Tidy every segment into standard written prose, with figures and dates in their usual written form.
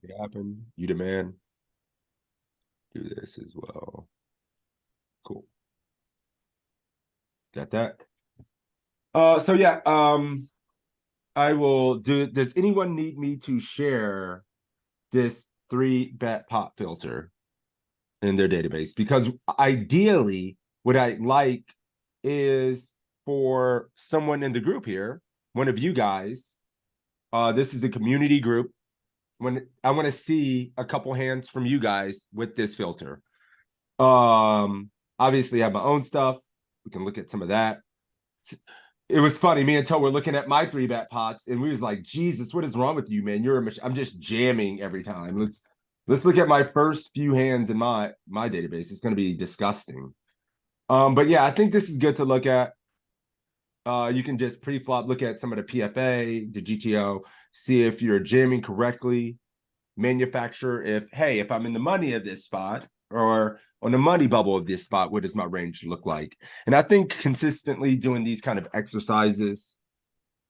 Make it happen. You demand. Do this as well. Cool. Got that. So yeah, I will do. Does anyone need me to share this 3-bet pot filter in their database? Because ideally, what I like is for someone in the group here, one of you guys. This is a community group. When I want to see a couple hands from you guys with this filter. Obviously I have my own stuff. We can look at some of that. It was funny. Me and Toe were looking at my 3-bet pots, and we was like, "Jesus, what is wrong with you, man? You're a I'm just jamming every time." Let's look at my first few hands in my database. It's going to be disgusting. But yeah, I think this is good to look at. You can just pre-flop look at some of the PFA, the GTO, see if you're jamming correctly. Manufacture if I'm in the money of this spot or on the money bubble of this spot, what does my range look like? And I think consistently doing these kind of exercises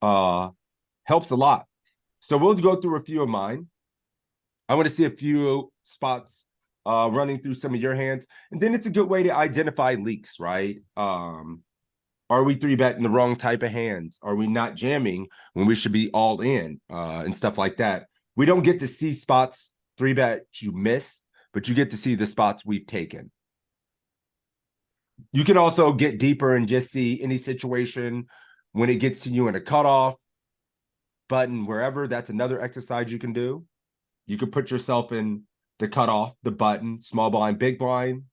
helps a lot. So we'll go through a few of mine. I want to see a few spots running through some of your hands, and then it's a good way to identify leaks, right? Are we 3-betting the wrong type of hands? Are we not jamming when we should be all in and stuff like that? We don't get to see spots 3-bet you miss, but you get to see the spots we've taken. You can also get deeper and just see any situation when it gets to you in a cutoff button, wherever. That's another exercise you can do. You can put yourself in the cutoff, the button, small blind, big blind,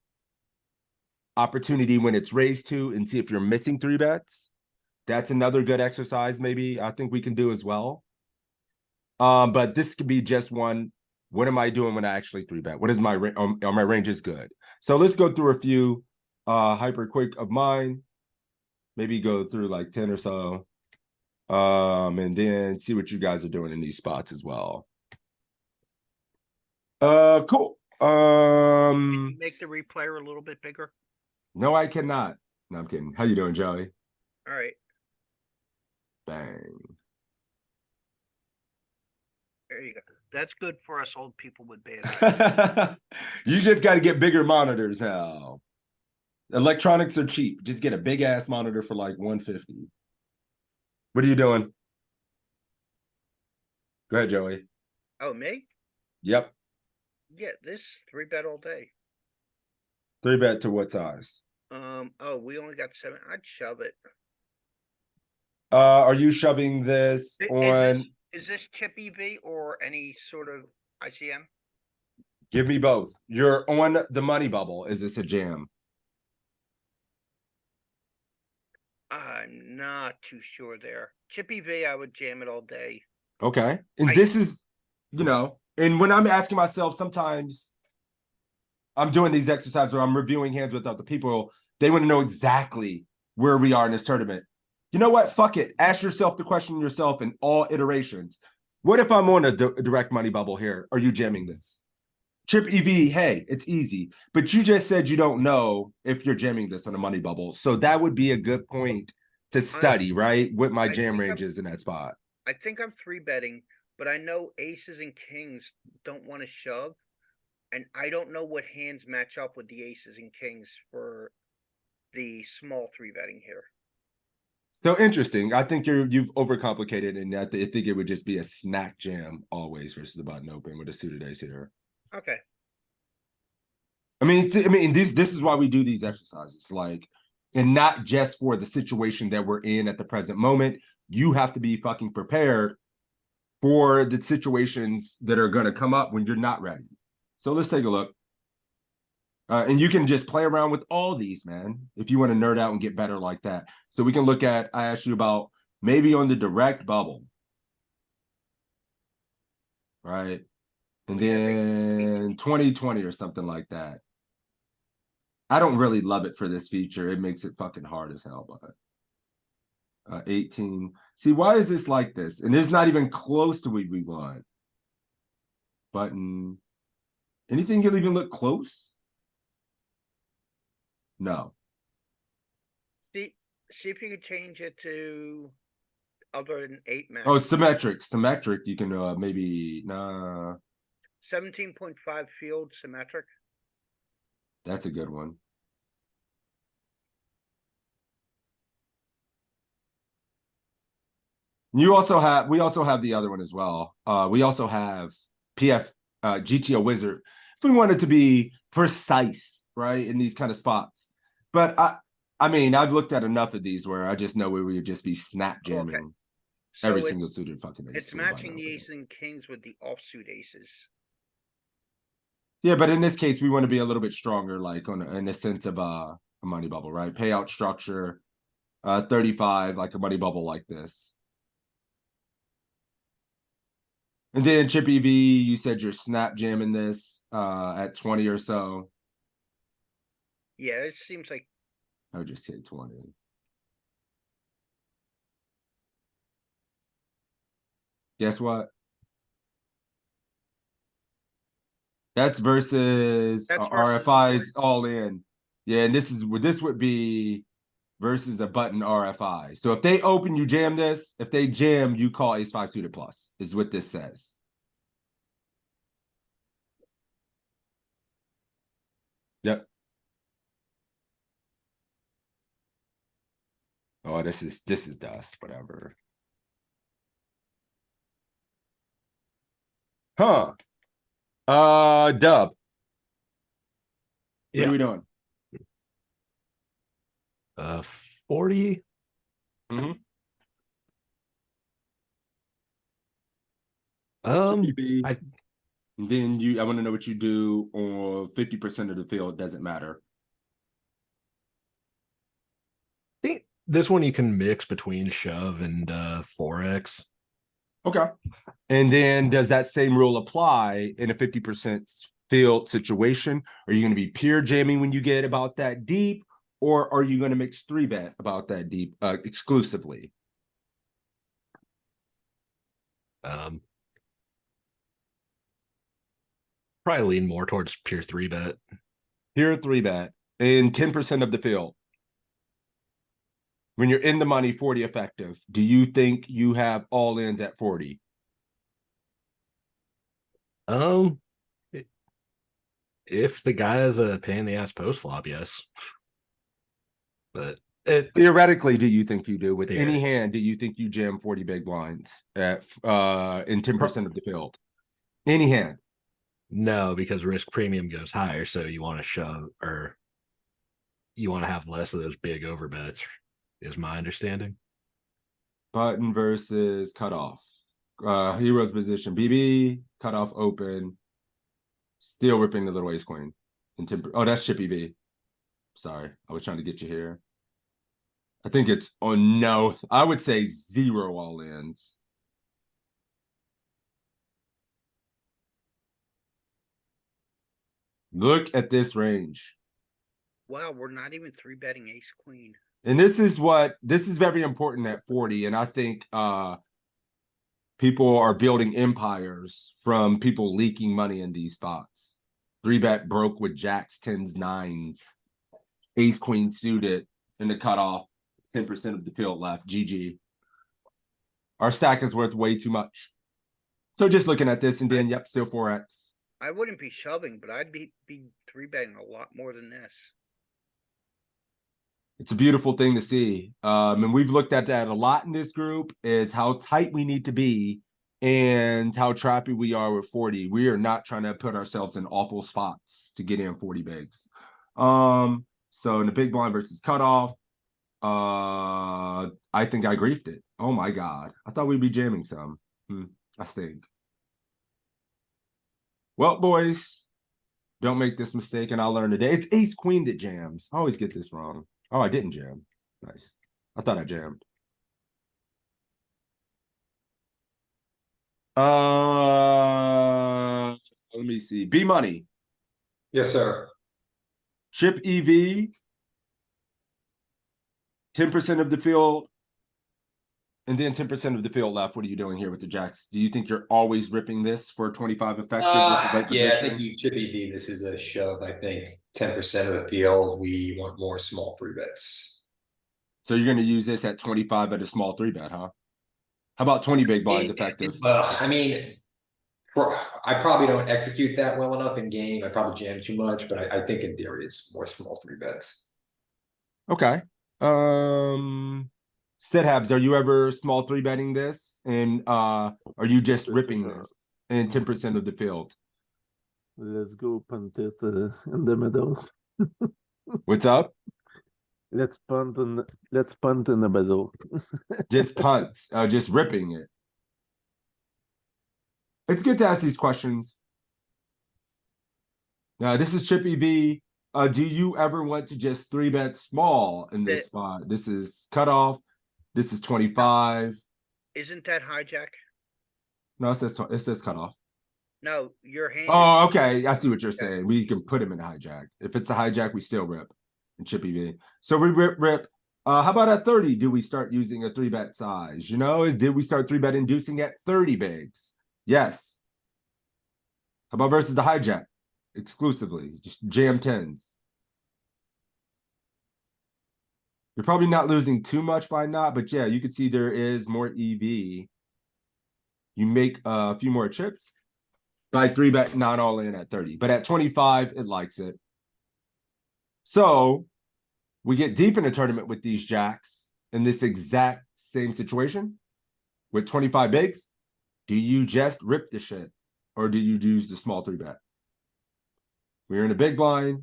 opportunity when it's raised to, and see if you're missing 3-bets. That's another good exercise maybe I think we can do as well. But this could be just one. What am I doing when I actually 3-bet? What is my my range is good? So let's go through a few hyper quick of mine. Maybe go through like 10 or so. And then see what you guys are doing in these spots as well. Cool. Can you make the replayer a little bit bigger? No, I cannot. No, I'm kidding. How you doing, Joey? All right. Bang. There you go. That's good for us old people with bad eyes. You just got to get bigger monitors now. Electronics are cheap. Just get a big ass monitor for like 150. What are you doing? Go ahead, Joey. Oh, me? Yep. Yeah, this 3-bet all day. 3-bet to what size? Oh, we only got 7. I'd shove it. Are you shoving this on? Is this chip EV or any sort of ICM? Give me both. You're on the money bubble. Is this a jam? I'm not too sure there. Chip EV, I would jam it all day. Okay. And this is, and when I'm asking myself, sometimes I'm doing these exercises where I'm reviewing hands with other people. They want to know exactly where we are in this tournament. You know what? Fuck it. Ask yourself the question yourself in all iterations. What if I'm on a direct money bubble here? Are you jamming this? Chip EV, hey, it's easy. But you just said you don't know if you're jamming this on a money bubble. So that would be a good point to study, right? What my jam range is in that spot. I think I'm 3-betting, but I know aces and kings don't want to shove. And I don't know what hands match up with the aces and kings for the small 3-betting here. So interesting. I think you've overcomplicated, and I think it would just be a snack jam always versus a button open with a suited ace here. Okay. I mean, this is why we do these exercises, like, and not just for the situation that we're in at the present moment. You have to be fucking prepared for the situations that are going to come up when you're not ready. So let's take a look. And you can just play around with all these, man, if you want to nerd out and get better like that. So we can look at, I asked you about maybe on the direct bubble, right? And then 2020 or something like that. I don't really love it for this feature. It makes it fucking hard as hell, but 18. See, why is this like this? And it's not even close to what we want. Button. Anything you'll even look close? No. See if you could change it to other than 8 max. Oh, symmetric. Symmetric. You can maybe nah. 17.5 field symmetric. That's a good one. We also have the other one as well. We also have GTO Wizard. If we wanted to be precise, right, in these kind of spots. But I mean, I've looked at enough of these where I just know we would just be snap jamming Okay. every So single suited fucking ace. it's matching the aces and kings with the offsuit aces. Yeah, but in this case, we want to be a little bit stronger, like in the sense of a money bubble, right? Payout structure, 35, like a money bubble like this. And then Chip EV, you said you're snap jamming this at 20 or so. Yeah, it seems like I would just say 20. Guess what? That's versus RFI's all in. Yeah, and this would be versus a button RFI. So if they open, you jam this. If they jam, you call ace five suited plus, is what this says. Yep. Oh, this is dust, whatever. Huh. Dub. What are we doing? 40. Mm-hmm. I want to know what you do on 50% of the field. Doesn't matter. I think this one you can mix between shove and 4x. Okay. And then does that same rule apply in a 50% field situation? Are you going to be pure jamming when you get about that deep, or are you going to mix 3-bet about that deep exclusively? Probably lean more towards pure 3-bet. Pure 3-bet in 10% of the field. When you're in the money, 40 effective, do you think you have all ins at 40? If the guy is a pain in the ass post flop, yes. But theoretically, do you think you do with any hand? Do you think you jam 40 big blinds at in 10% of the field? Any hand? No, because risk premium goes higher, so you want to shove or you want to have less of those big overbets, is my understanding. Button versus cutoff. Hero's position. BB, cutoff open. Still ripping the little ace queen. Oh, that's Chip EV. Sorry, I was trying to get you here. I think it's no. I would say 0 all ins. Look at this range. Wow, we're not even 3-betting ace queen. And this is very important at 40. And I think people are building empires from people leaking money in these spots. 3-bet broke with jacks, 10s, 9s, ace queen suited in the cutoff, 10% of the field left. GG. Our stack is worth way too much. So just looking at this and then, yep, still 4x. I wouldn't be shoving, but I'd be 3-betting a lot more than this. It's a beautiful thing to see. And we've looked at that a lot in this group, is how tight we need to be and how trappy we are with 40. We are not trying to put ourselves in awful spots to get in 40 bigs. So in the big blind versus cutoff, I think I griefed it. Oh my God. I thought we'd be jamming some. I stink. Well, boys, don't make this mistake and I'll learn today. It's ace queen that jams. I always get this wrong. Oh, I didn't jam. Nice. I thought I jammed. Let me see. B money. Yes, sir. Chip EV. 10% of the field. And then 10% of the field left. What are you doing here with the jacks? Do you think you're always ripping this for 25 effective? Yeah, I think you Chip EV. This is a shove. I think 10% of the field. We want more small 3-bets. So you're going to use this at 25 at a small 3-bet, huh? How about 20 big blinds effective? Well, I mean, I probably don't execute that well enough in game. I probably jam too much, but I think in theory it's more small 3 bets. Okay. Habs, are you ever small 3-betting this? And are you just ripping this in 10% of the field? Let's go punt it in the middle. What's up? Let's punt in the middle. Just punt, just ripping it. It's good to ask these questions. This is Chippy V. Do you ever want to just 3-bet small in this spot? This is cutoff. This is 25. Isn't that hijack? No, it says cutoff. No, your hand. Oh, okay. I see what you're saying. We can put him in hijack. If it's a hijack, we still rip in Chippy V. So we rip. How about at 30? Do we start using a 3-bet size? You know, did we start 3-bet inducing at 30 bigs? Yes. How about versus the hijack? Exclusively, just jam 10s. You're probably not losing too much by not, but yeah, you can see there is more EV. You make a few more chips by 3-bet, not all in at 30, but at 25, it likes it. So we get deep in a tournament with these jacks in this exact same situation with 25 bigs. Do you just rip the shit or do you use the small 3-bet? We're in a big blind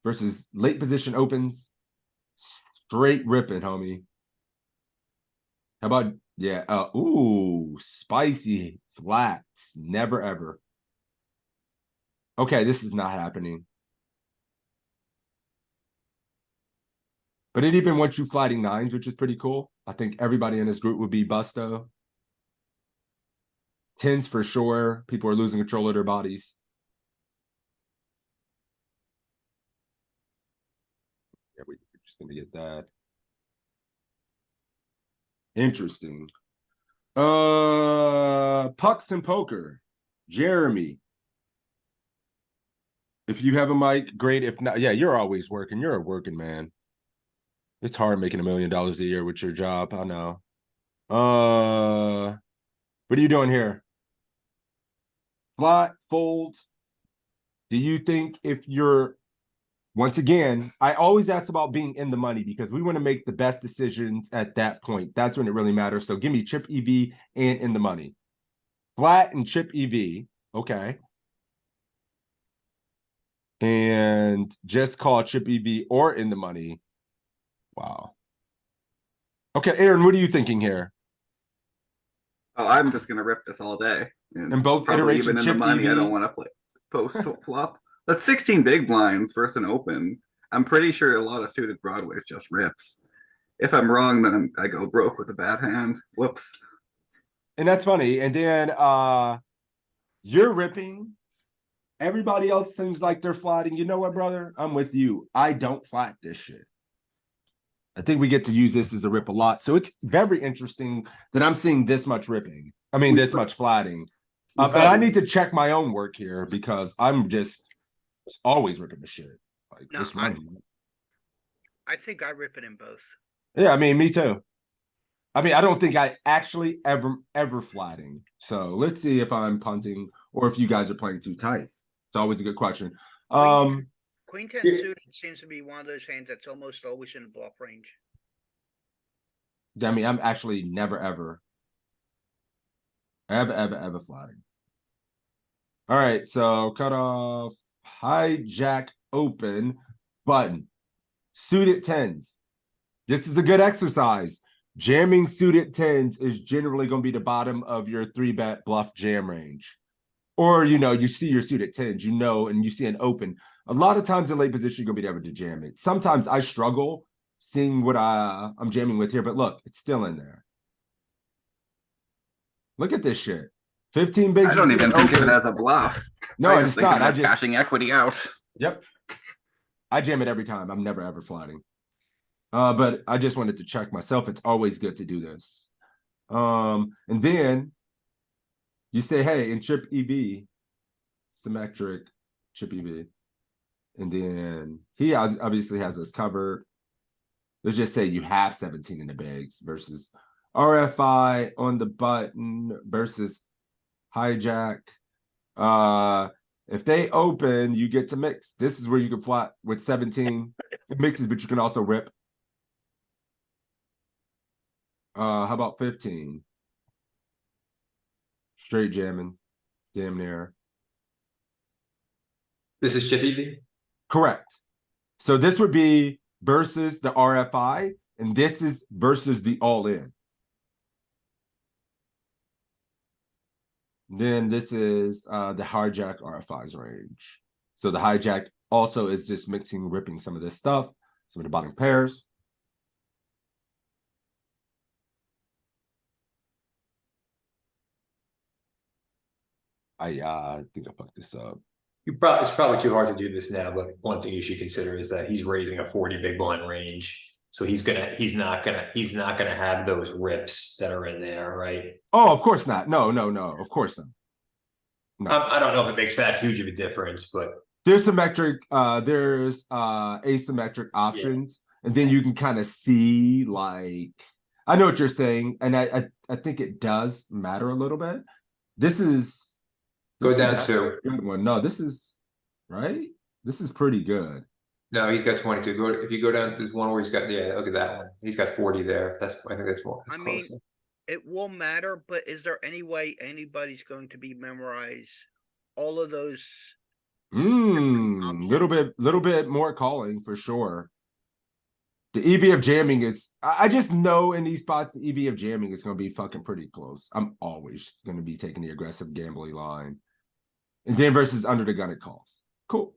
versus late position opens. Straight ripping, homie. How about, yeah, ooh, spicy flats. Never, ever. Okay, this is not happening. But it even wants you flatting 9s, which is pretty cool. I think everybody in this group would be busto. 10s for sure. People are losing control of their bodies. Yeah, we're just gonna get that. Interesting. Pucks and poker. Jeremy. If you have a mic, great. If not, yeah, you're always working. You're a working man. It's hard making $1 million a year with your job. I know. What are you doing here? Flat, fold. Do you think if you're, once again, I always ask about being in the money because we want to make the best decisions at that point. That's when it really matters. So give me chip EV and in the money. Flat and chip EV. Okay. And just call chip EV or in the money. Wow. Okay, Aaron, what are you thinking here? Oh, I'm just gonna rip this all day. And both probably iteration even in the chip money, I EV? don't want to play post flop. That's 16 big blinds versus an open. I'm pretty sure a lot of suited broadways just rips. If I'm wrong, then I go broke with a bad hand. Whoops. And that's funny. And then you're ripping. Everybody else seems like they're flatting. You know what, brother? I'm with you. I don't flat this shit. I think we get to use this as a rip a lot. So it's very interesting that I'm seeing this much ripping. I mean, this much flatting. And I need to check my own work here because I'm just always ripping the shit. Like, No, what's wrong with me? I think I rip it in both. Yeah, I mean, me too. I mean, I don't think I actually ever flatting. So let's see if I'm punting or if you guys are playing too tight. It's always a good question. Queen 10 Yeah. suited seems to be one of those hands that's almost always in the bluff range. I mean, I'm actually never, ever flatting. All right, so cut off, hijack, open, button, suited 10s. This is a good exercise. Jamming suited 10s is generally going to be the bottom of your 3-bet bluff jam range. Or, you know, you see your suited 10s, you know, and you see an open. A lot of times in late position, you're going to be able to jam it. Sometimes I struggle seeing what I'm jamming with here, but look, it's still in there. Look at this shit. 15 bigs. I don't even think of it as a bluff. No, I it's just think not. of it I as just cashing equity out. Yep. I jam it every time. I'm never ever flatting. But I just wanted to check myself. It's always good to do this. And then you say, hey, in chip EV, symmetric chip EV. And then he obviously has us covered. Let's just say you have 17 in the bags versus RFI on the button versus hijack. If they open, you get to mix. This is where you can flat with 17. It mixes, but you can also rip. How about 15? Straight jamming. Damn near. This is Chippy V? Correct. So this would be versus the RFI, and this is versus the all-in. Then this is the hijack RFI's range. So the hijack also is just mixing, ripping some of this stuff, some of the bottom pairs. I think I fucked this up. It's probably too hard to do this now, but one thing you should consider is that he's raising a 40 big blind range. So he's not gonna have those rips that are in there, right? Oh, of course not. No, of course not. No. I don't know if it makes that huge of a difference, but there's symmetric, there's asymmetric options, and then you can kind of see, like, I know what you're saying, and I think it does matter a little bit. This is go down to good one. No, this is right. This is pretty good. No, he's got 22. If you go down, there's one where he's got, yeah, look at that one. He's got 40 there. I think that's more. That's closer. It will matter, but is there any way anybody's going to be memorize all of those? Little bit more calling for sure. The EV of jamming is, I just know in these spots, the EV of jamming is going to be fucking pretty close. I'm always going to be taking the aggressive gambling line. And then versus under the gun it calls. Cool.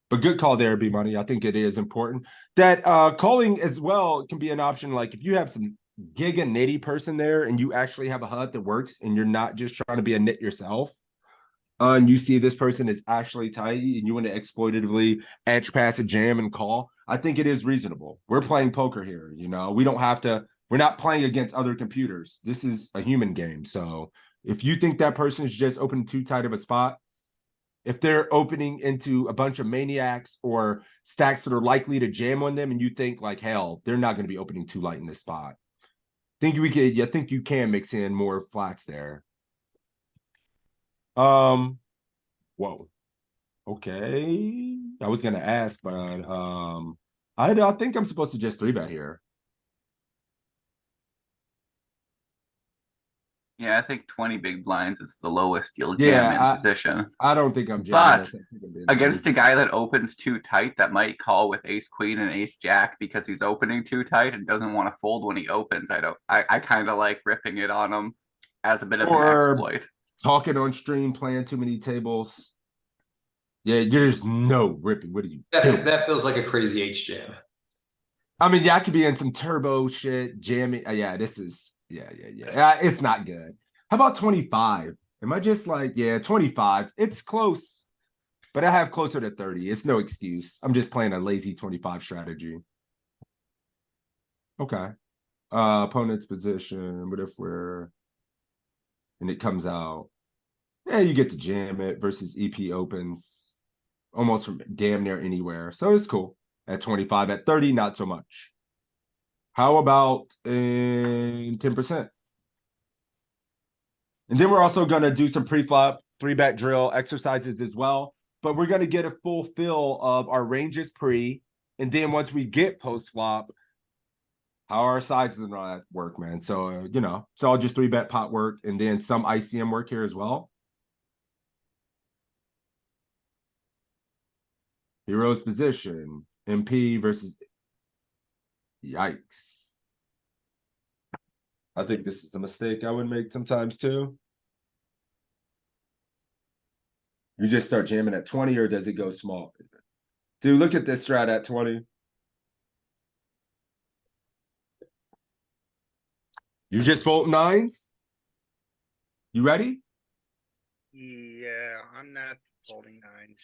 But good call there, B Money. I think it is important. That calling as well can be an option. Like if you have some giga nitty person there and you actually have a HUD that works and you're not just trying to be a nit yourself, and you see this person is actually tight and you want to exploitatively edge pass a jam and call, I think it is reasonable. We're playing poker here, you know. We don't have to, we're not playing against other computers. This is a human game. So if you think that person is just opening too tight of a spot, if they're opening into a bunch of maniacs or stacks that are likely to jam on them and you think like, hell, they're not going to be opening too light in this spot, I think you can mix in more flats there. Whoa. Okay. I was gonna ask, but I think I'm supposed to just 3-bet here. Yeah, I think 20 big blinds is the lowest you'll jam in position. I don't think I'm jamming. But against a guy that opens too tight, that might call with ace queen and ace jack because he's opening too tight and doesn't want to fold when he opens. I kind of like ripping it on him as a bit of an exploit. Talking on stream, playing too many tables. Yeah, there's no ripping. What are you doing? That feels like a crazy H jam. I mean, yeah, I could be in some turbo shit, jamming. Yeah, this is, yeah. It's not good. How about 25? Am I just like, yeah, 25. It's close, but I have closer to 30. It's no excuse. I'm just playing a lazy 25 strategy. Okay. Opponent's position. What if and it comes out? Yeah, you get to jam it versus EP opens almost from damn near anywhere. So it's cool. At 25, at 30, not so much. How about in 10%? And then we're also going to do some pre-flop 3-bet drill exercises as well. But we're going to get a full feel of our ranges pre. And then once we get post-flop, how our sizes and all that work, man. So, you know, it's all just 3-bet pot work and then some ICM work here as well. Hero's position, MP versus, yikes. I think this is a mistake I would make sometimes too. You just start jamming at 20 or does it go small? Dude, look at this strat at 20. You just fold 9s? You ready? Yeah, I'm not folding 9s.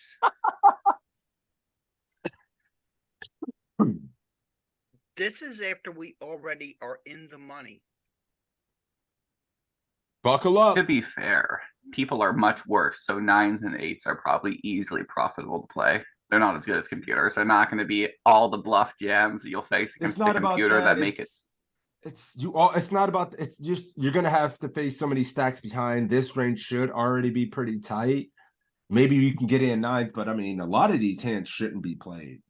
This is after we already are in the money. Buckle up. To be fair, people are much worse, so 9s and 8s are probably easily profitable to play. They're not as good as computers. They're not going to be all the bluff jams that you'll face against a computer that make it. it's not about, it's just, you're gonna have to face so many stacks behind. This range should already be pretty tight. Maybe you can get in ninth, but I mean, a lot of these hands shouldn't be playing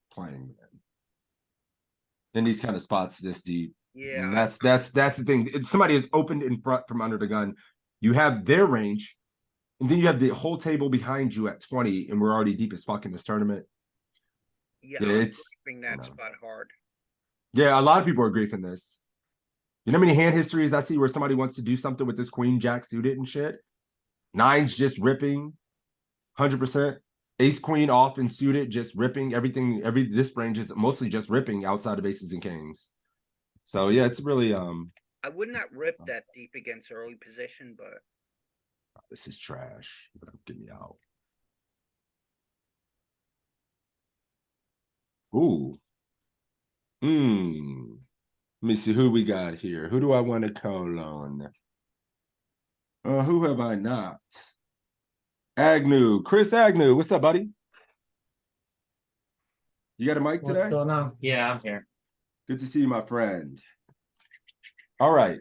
in these kind of spots this deep. Yeah, And that's the thing. If somebody is opened in front from under the gun, you have their range, and then you have the whole table behind you at 20, and we're already deep as fuck in this tournament. yeah, Yeah, I'm it's griefing I that know. spot hard. Yeah, a lot of people are griefing this. You know how many hand histories I see where somebody wants to do something with this queen jack suited and shit? Nine's just ripping 100%. Ace queen off and suited, just ripping everything. This range is mostly just ripping outside of aces and kings. So yeah, it's really I would not rip that deep against early position, but this is trash. Get me out. Ooh. Let me see who we got here. Who do I want to call on? Who have I not? Agnew, Chris Agnew. What's up, buddy? You got a mic today? What's going on? Yeah, I'm here. Good to see you, my friend. All right.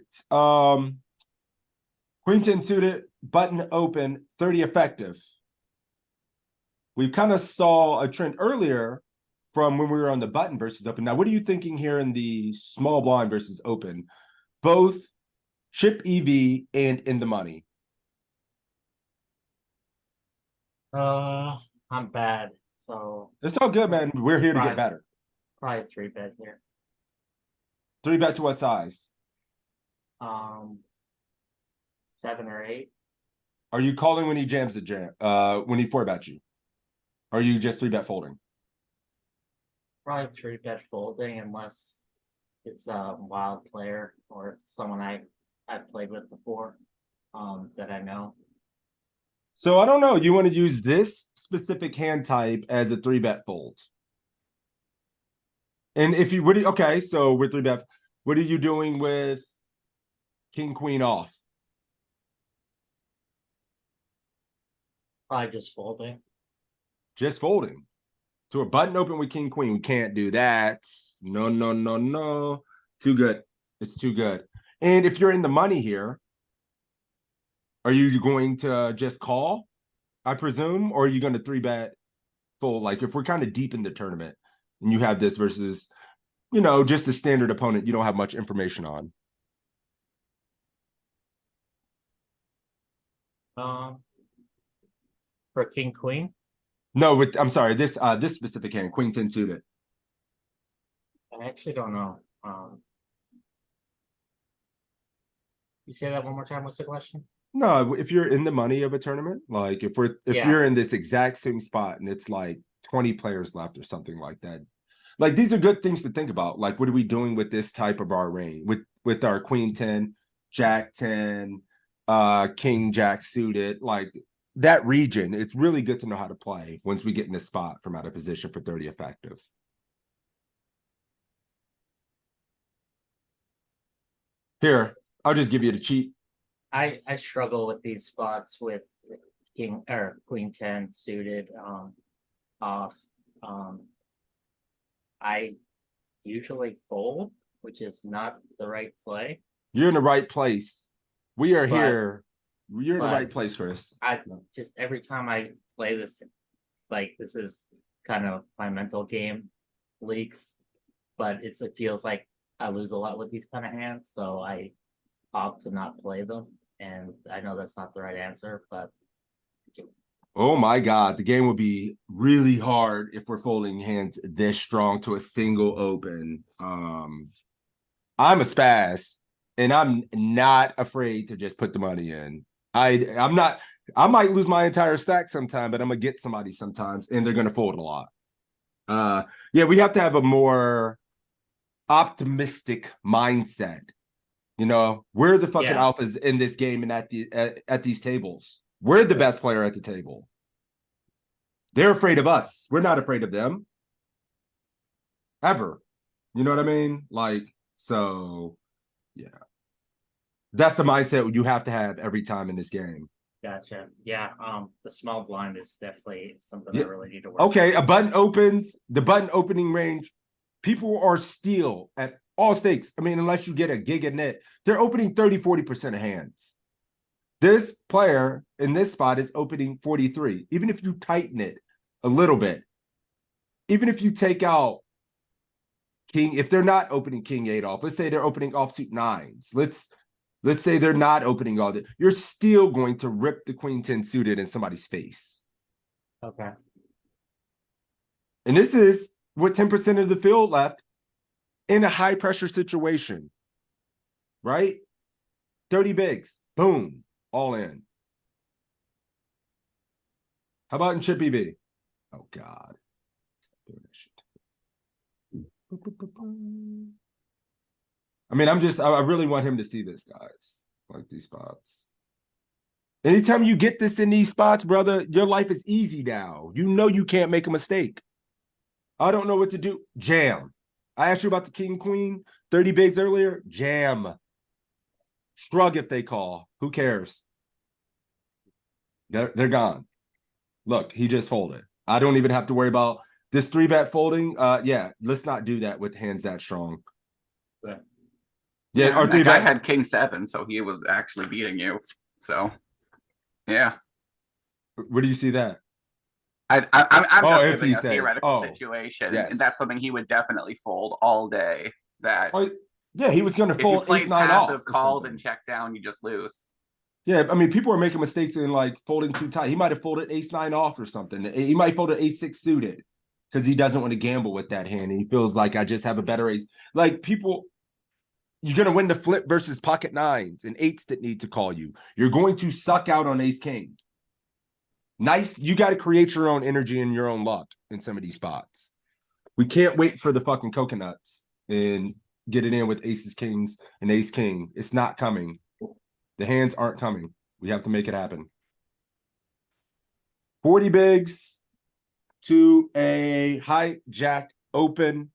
Queen 10 suited, button open, 30 effective. We kind of saw a trend earlier from when we were on the button versus open. Now, what are you thinking here in the small blind versus open? Both chip EV and in the money. I'm bad, so It's all good, man. We're here to get Right. better. probably 3-bet here. 3-bet to what size? 7 or 8. Are you calling when he jams the jam? When he 4-bets you? Or are you just 3-bet folding? Probably 3-bet folding unless it's a wild player or someone I've played with before, that I know. So I don't know. You want to use this specific hand type as a 3-bet fold. And if you would, okay, so with 3-bet, what are you doing with king queen off? Probably just folding. Just folding. To a button open with king queen, we can't do that. No, no, no, no. Too good. It's too good. And if you're in the money here, are you going to just call, I presume, or are you going to 3-bet fold? Like if we're kind of deep in the tournament and you have this versus, you know, just a standard opponent you don't have much information on. For king queen, No, with I'm sorry, this specific hand, queen 10 suited. I actually don't know. You say that one more time. What's the question? No, if you're in the money of a tournament, like if Yeah. you're in this exact same spot and it's like 20 players left or something like that. Like these are good things to think about. Like, what are we doing with this type of our range? With our queen 10, jack 10, king jack suited, like that region, it's really good to know how to play once we get in a spot from out of position for 30 effective. Here, I'll just give you the cheat. I struggle with these spots with king or queen 10 suited off. I usually fold, which is not the right play. You're in the right place. We are But- here. You're in the but- right place, Chris. I just every time I play this, like this is kind of my mental game leaks, but it feels like I lose a lot with these kind of hands, so I opt to not play them. And I know that's not the right answer, but Oh my God, the game would be really hard if we're folding hands this strong to a single open. I'm a spaz, and I'm not afraid to just put the money in. I might lose my entire stack sometime, but I'm gonna get somebody sometimes, and they're gonna fold a lot. Yeah, we have to have a more optimistic mindset. You know, we're the fucking Yeah. alphas in this game and at these tables. We're the best player at the table. They're afraid of us. We're not afraid of them. Ever. You know what I mean? Like, so yeah. That's the mindset you have to have every time in this game. gotcha. Yeah, the small blind is definitely something Yeah. I really need to work Okay, on. a button opens, the button opening range. People are still at All stakes. I mean, unless you get a gig in it, they're opening 30, 40% of hands. This player in this spot is opening 43. Even if you tighten it a little bit, even if you take out king, if they're not opening king 8 off, let's say they're opening offsuit 9s. Let's say they're not opening all that. You're still going to rip the queen 10 suited in somebody's face. Okay. And this is with 10% of the field left in a high pressure situation, right? 30 bigs, boom, all in. How about in chip EV? Oh God. I mean, I really want him to see this, guys. Like these spots. Anytime you get this in these spots, brother, your life is easy now. You know you can't make a mistake. I don't know what to do. Jam. I asked you about the king, queen, 30 bigs earlier. Jam. Shrug if they call. Who cares? They're gone. Look, he just folded. I don't even have to worry about this 3-bet folding. Yeah, let's not do that with hands that strong. Yeah, or that guy 3-bet. had king 7, so he was actually beating you. So, yeah. Where do you see that? I'm Oh, just if giving he a says, theoretical oh, situation, yes. and that's something he would definitely fold all day. That Oh, yeah, he was going to if you fold played ace 9 off. passive, or called, something. and checked down, you just lose. Yeah, I mean, people are making mistakes in like folding too tight. He might have folded ace 9 off or something. He might fold an ace 6 suited because he doesn't want to gamble with that hand. And he feels like I just have a better ace. Like people, you're going to win the flip versus pocket 9s and 8s that need to call you. You're going to suck out on ace king. Nice. You got to create your own energy and your own luck in some of these spots. We can't wait for the fucking coconuts and get it in with aces, kings, and ace king. It's not coming. The hands aren't coming. We have to make it happen. 40 bigs to a hijack open.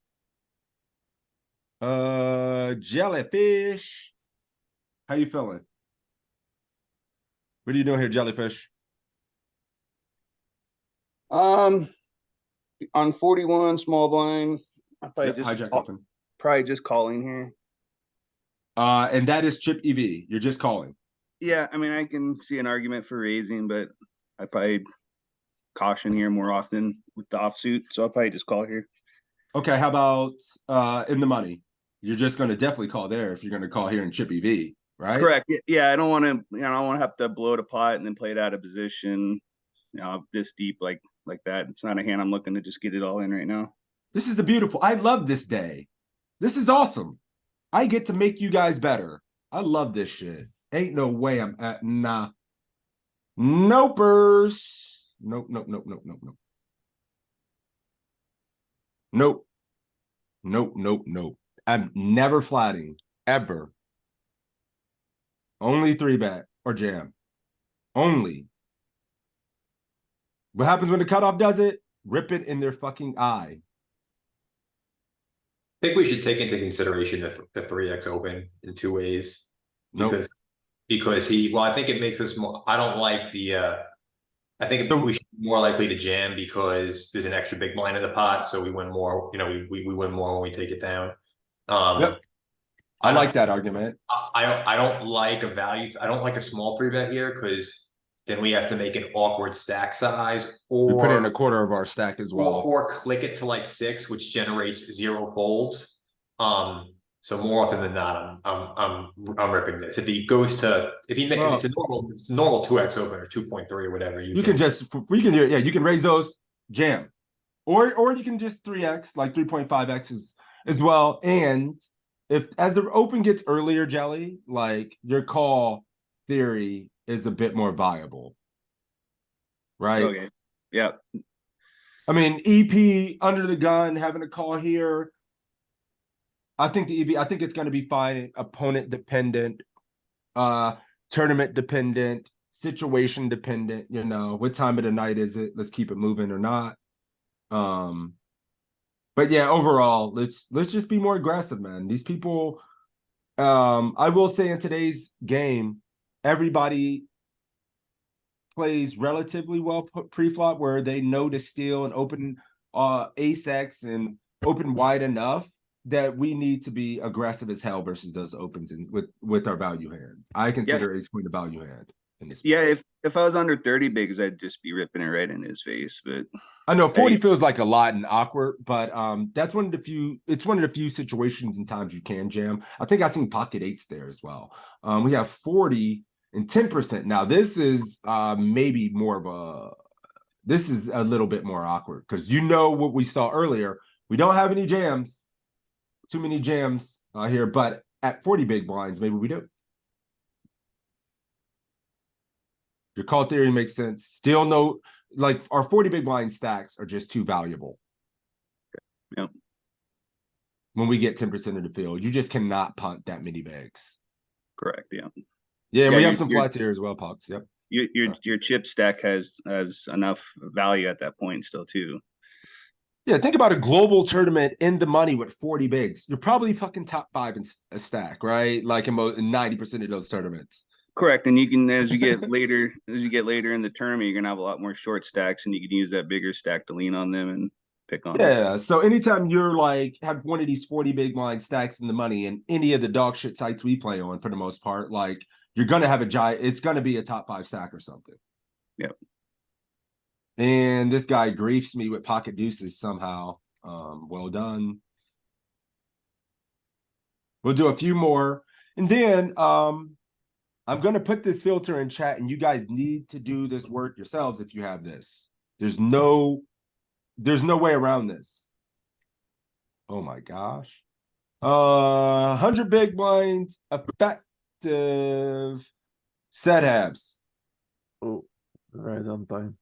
Jellyfish. How you feeling? What are you doing here, Jellyfish? On 41 small blind, I Yep, hijack open. probably just calling here. And that is chip EV. You're just calling. Yeah, I mean I can see an argument for raising, but I probably caution here more often with the offsuit, so I'll probably just call here. Okay, how about in the money? You're just going to definitely call there if you're going to call here in chip EV, right? Correct. Yeah, I don't want to. I don't want to have to blow the pot and then play it out of position. This deep like that. It's not a hand I'm looking to just get it all in right now. This is the beautiful. I love this day. This is awesome. I get to make you guys better. I love this shit. Ain't no way I'm at nah. Nopers. Nope. Nope. I'm never flatting. Ever. Only 3-bet or jam. Only. What happens when the cutoff does it? Rip it in their fucking eye. I think we should take into consideration the 3x open in 2 ways. Nope. Because I think it makes us more, I don't like the, I think So- we should be more likely to jam because there's an extra big blind in the pot. So we win more, we win more when we take it down. Yep. I like that argument. I don't like a value. I don't like a small 3-bet here because then we have to make an awkward stack size We put in a or quarter of our stack as well. or click it to like 6, which generates 0 folds. So more often than not, I'm ripping this. If he goes to if he makes it's a normal 2x open or 2.3 or whatever, you can you can raise those jam. Or you can just 3x, like 3.5x as well. And if as the open gets earlier, Jelly, like your call theory is a bit more viable. Right? Okay. Yeah. I mean, EP under the gun, having a call here. I think it's going to be fine. Opponent dependent, tournament dependent, situation dependent. What time of the night is it? Let's keep it moving or not. But yeah, overall, let's just be more aggressive, man. These people, I will say in today's game, everybody plays relatively well pre-flop where they know to steal and open ace X and open wide enough that we need to be aggressive as hell versus those opens and with our value hand. I consider ace queen a value hand in this. Yeah, if I was under 30 bigs, I'd just be ripping it right in his face. But I know 40 feels like a lot and awkward, but that's one of the few situations and times you can jam. I think I've seen pocket eights there as well. We have 40 and 10%. Now this is maybe more of this is a little bit more awkward because you know what we saw earlier. We don't have any jams, too many jams here, but at 40 big blinds, maybe we do. Your call theory makes sense. Still no, like our 40 big blind stacks are just too valuable. Yep. When we get 10% of the field, you just cannot punt that many bigs. Correct. Yeah. Yeah, we have some flats here as well, Pucks. Yep. Your chip stack has enough value at that point still too. Yeah, think about a global tournament in the money with 40 bigs. You're probably fucking top 5 in a stack, right? Like in 90% of those tournaments. Correct, and you can as you get later in the tournament, you're gonna have a lot more short stacks, and you can use that bigger stack to lean on them and pick on. Yeah, so anytime you're like have one of these 40 big blind stacks in the money, and any of the dog shit sites we play on for the most part, like you're gonna have a giant. It's gonna be a top 5 stack or something. Yep. And this guy griefs me with pocket deuces somehow. Well done. We'll do a few more, and then I'm going to put this filter in chat, and you guys need to do this work yourselves if you have this. There's no way around this. Oh my gosh. 100 big blinds, effective set habs. Oh, right on time.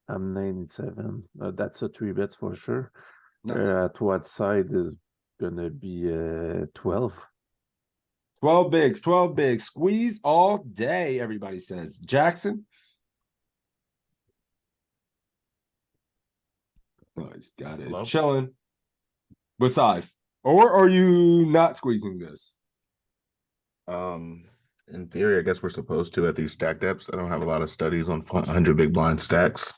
I'm 97. That's a 3-bet for sure. Nice. At what side is gonna be 12? 12 bigs. Squeeze all day, everybody says. Jackson? Oh, he's got it. Hello? Chilling. What size? Or are you not squeezing this? In theory, I guess we're supposed to at these stack depths. I don't have a lot of studies on 100 big blind stacks.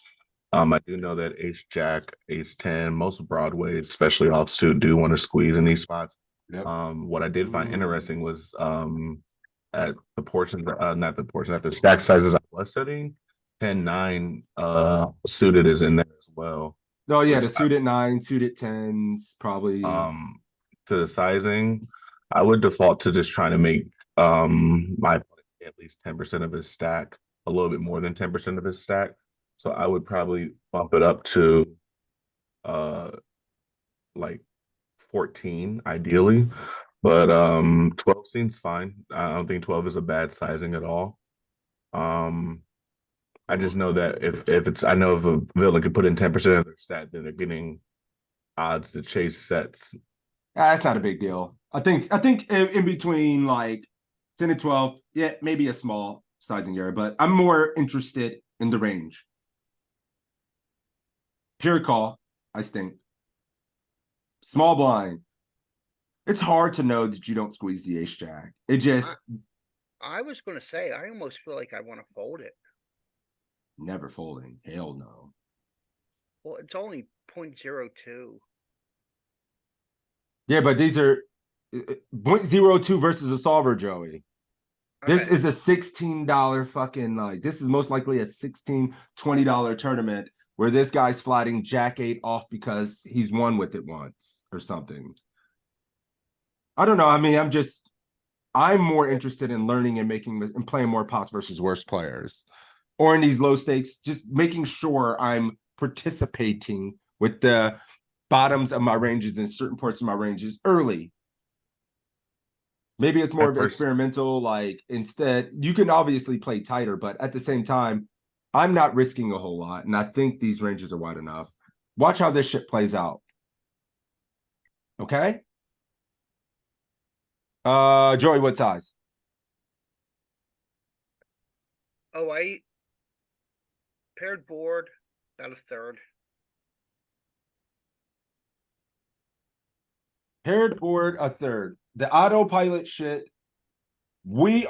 I do know that ace jack, ace 10, most Broadways, especially offsuit, do want to squeeze in these spots. Yep. What I did find interesting was at the portions, at the stack sizes I was studying, 10-9 suited is in there as well. Oh yeah, the suited 9, suited 10s, probably. To the sizing, I would default to just trying to make my opponent at least 10% of his stack, a little bit more than 10% of his stack. So I would probably bump it up to like 14 ideally, but 12 seems fine. I don't think 12 is a bad sizing at all. I just know that if I know if a villain could put in 10% of their stat, then they're getting odds to chase sets. That's not a big deal. I think in between like 10 and 12, yeah, maybe a small sizing error, but I'm more interested in the range. Pure call, I think. Small blind. It's hard to know that you don't squeeze the ace jack. It just I was gonna say, I almost feel like I want to fold it. never folding. Hell no. Well, it's only 0.02. Yeah, but these are 0.02 versus a solver, Joey. This Okay. is a $16 fucking like this is most likely a $16, $20 tournament where this guy's flatting jack 8 off because he's won with it once or something. I don't know. I mean, I'm more interested in learning and and playing more pots versus worse players. Or in these low stakes, just making sure I'm participating with the bottoms of my ranges and certain parts of my ranges early. Maybe it's more of an experimental, like instead, you can obviously play tighter, but at the same time, I'm not risking a whole lot. And I think these ranges are wide enough. Watch how this shit plays out. Okay? Joey, what size? Oh, paired board, about a third. Paired board, a third. The autopilot shit. We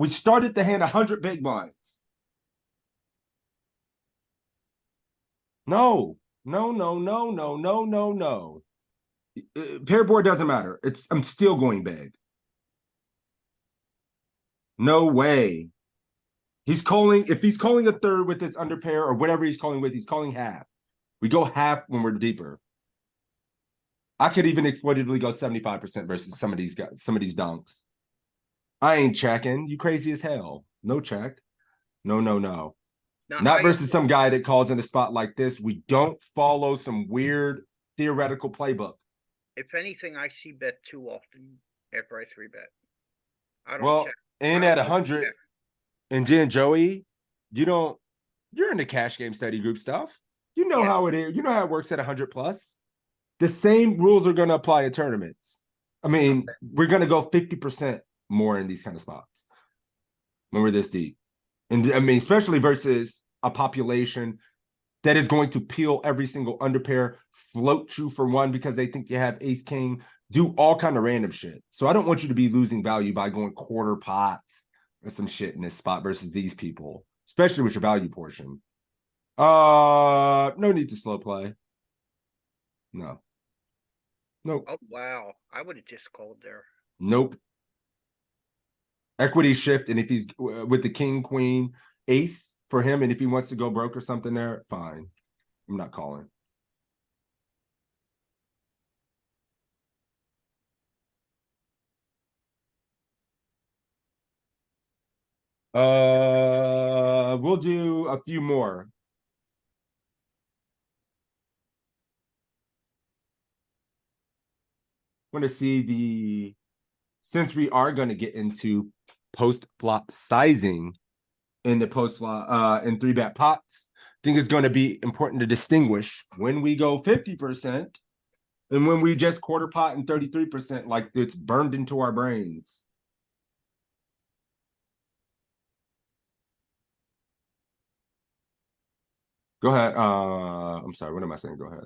started the hand 100 big blinds. No, No, no, no, no, no, no, no. Pair board doesn't matter. I'm still going big. No way. He's calling, if he's calling a third with his under pair or whatever he's calling with, he's calling half. We go half when we're deeper. I could even exploitively go 75% versus some of these guys, some of these donks. I ain't checking. You crazy as hell. No check. No, no, no. Now, Not I versus some guy that calls in a spot like this. We don't follow some weird theoretical playbook. if anything, I see bet too often after I 3-bet. I don't Well, check. and I at don't 100, check. and then Joey, you're in the cash game study group stuff. You know Yeah. how it is. You know how it works at 100 plus. The same rules are going to apply in tournaments. I mean, we're going to go 50% more in these kind of spots when we're this deep. And I mean, especially versus a population that is going to peel every single underpair, float you for one because they think you have ace king, do all kind of random shit. So I don't want you to be losing value by going quarter pots or some shit in this spot versus these people, especially with your value portion. No need to slow play. No. Nope. Oh, wow. I would have just called there. Nope. Equity shift, and if he's with the king, queen, ace for him, and if he wants to go broke or something there, fine. I'm not calling. We'll do a few more. Want to see since we are going to get into post flop sizing in the post flop in 3-bet pots, I think it's going to be important to distinguish when we go 50% and when we just quarter pot and 33%, like it's burned into our brains. Go ahead. I'm sorry. What am I saying? Go ahead.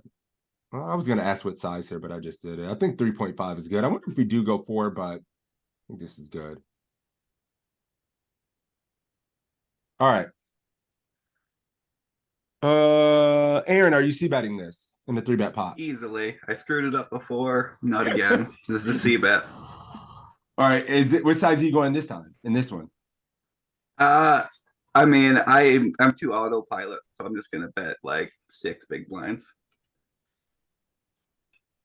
Well, I was going to ask what size here, but I just did it. I think 3.5 is good. I wonder if we do go 4, but I think this is good. All right. Aaron, are you c-betting this in the 3-bet pot? Easily. I screwed it up before. Not again. This is a C-bet. All right. What size are you going this time in this one? I mean, I'm too autopilot, so I'm just gonna bet like 6 big blinds.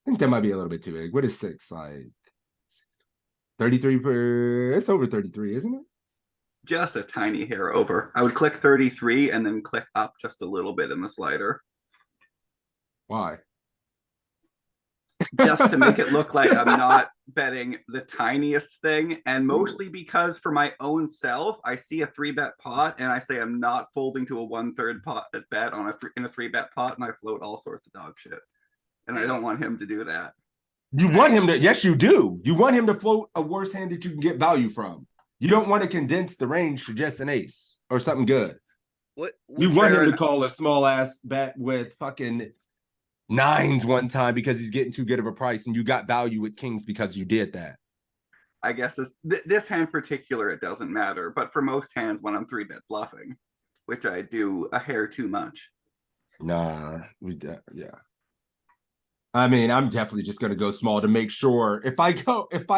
I think that might be a little bit too big. What is 6? Like 33 per, it's over 33, isn't it? Just a tiny hair over. I would click 33 and then click up just a little bit in the slider. Why? Just to make it look like I'm not betting the tiniest thing, and mostly because for my own self, I see a 3-bet pot and I say I'm not folding to a 1/3 pot bet in a 3-bet pot, and I float all sorts of dog shit, and I don't want him to do that. You want him to, yes, you do. You want him to float a worse hand that you can get value from. You don't want to condense the range to just an ace or something good. You want him to call a small ass bet with fucking 9s one time because he's getting too good of a price, and you got value with kings because you did that. I guess this hand in particular, it doesn't matter, but for most hands when I'm 3-bet bluffing, which I do a hair too much. Nah, yeah. I mean, I'm definitely just gonna go small to make sure if I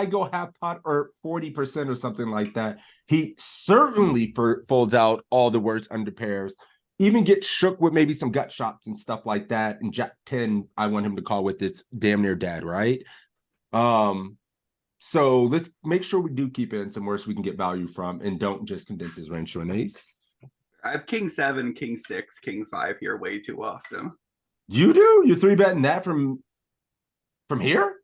go half pot or 40% or something like that, he certainly folds out all the worst under pairs. Even get shook with maybe some gut shots and stuff like that. And Jack 10, I want him to call with this damn near dead, right? So let's make sure we do keep in some worse we can get value from, and don't just condense his range to an ace. I have king 7, king 6, king 5 here way too often. You do? You're 3-betting that from here?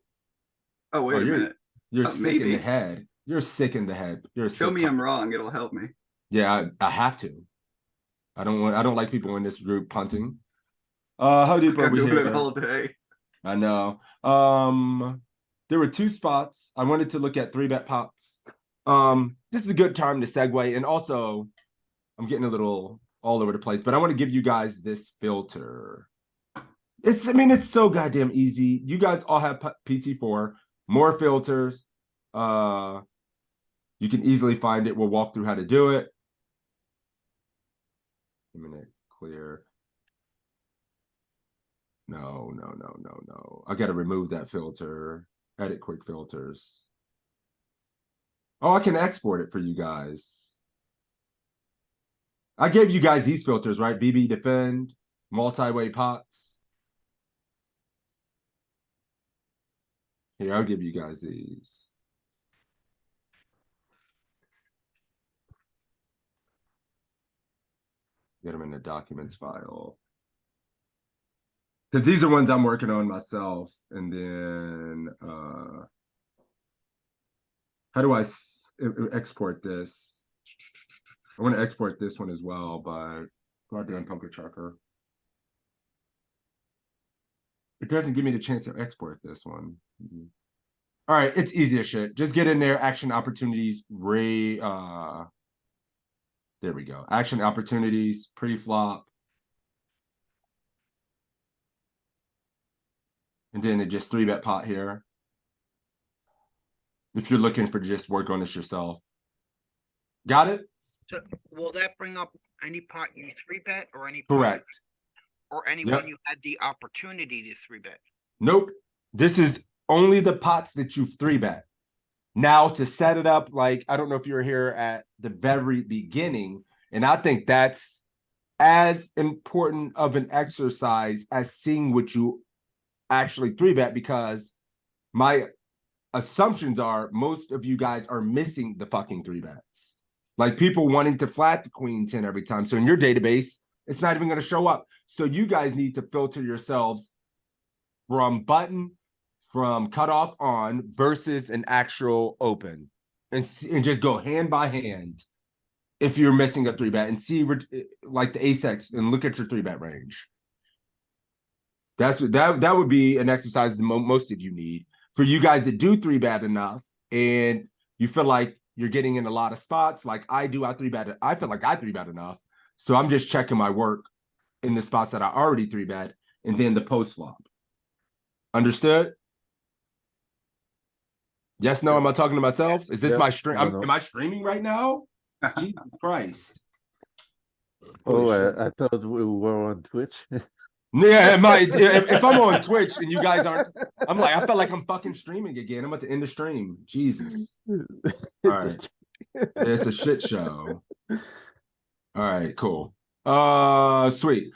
Oh, wait a minute. You're sick in maybe. the head. You're sick in the head. Show me I'm wrong. It'll help me. Yeah, I have to. I don't like people in this group punting. How deep are we doing here? it all day. I know. There were 2 spots. I wanted to look at 3-bet pots. This is a good time to segue, and also I'm getting a little all over the place, but I want to give you guys this filter. I mean, it's so goddamn easy. You guys all have PT4, more filters. You can easily find it. We'll walk through how to do it. A minute, clear. No. I gotta remove that filter. Edit quick filters. Oh, I can export it for you guys. I gave you guys these filters, right? BB defend, multi-way pots. Here, I'll give you guys these. Get them in the documents file. Because these are ones I'm working on myself. And then how do I export this? I want to export this one as well, but goddamn Poker Tracker. It doesn't give me the chance to export this one. All right, it's easy as shit. Just get in there, action opportunities, there we go. Action opportunities, pre-flop. And then it just 3-bet pot here. If you're looking for just work on this yourself. Got it? So will that bring up any pot you 3-bet or any pot Correct. or anyone you had the opportunity to 3-bet? Nope. This is only the pots that you've 3-bet. Now to set it up, like, I don't know if you're here at the very beginning, and I think that's as important of an exercise as seeing what you actually 3-bet, because my assumptions are most of you guys are missing the fucking 3-bets. Like people wanting to flat the queen 10 every time. So in your database, it's not even going to show up. So you guys need to filter yourselves from button, from cutoff on versus an actual open, and just go hand by hand if you're missing a 3-bet and see like the ace-x and look at your 3-bet range. That would be an exercise that most of you need. For you guys that do 3-bet enough and you feel like you're getting in a lot of spots like I do, I feel like I 3-bet enough. So I'm just checking my work in the spots that I already 3-bet and then the post flop. Understood? Yes, no, am I talking to myself? Is this my stream? Am I streaming right now? Jesus Christ. Oh, I thought we were on Twitch. Yeah, if I'm on Twitch and you guys aren't, I'm like, I felt like I'm fucking streaming again. I'm about to end the stream. Jesus. All right. It's a shit show. All right, cool. Sweet.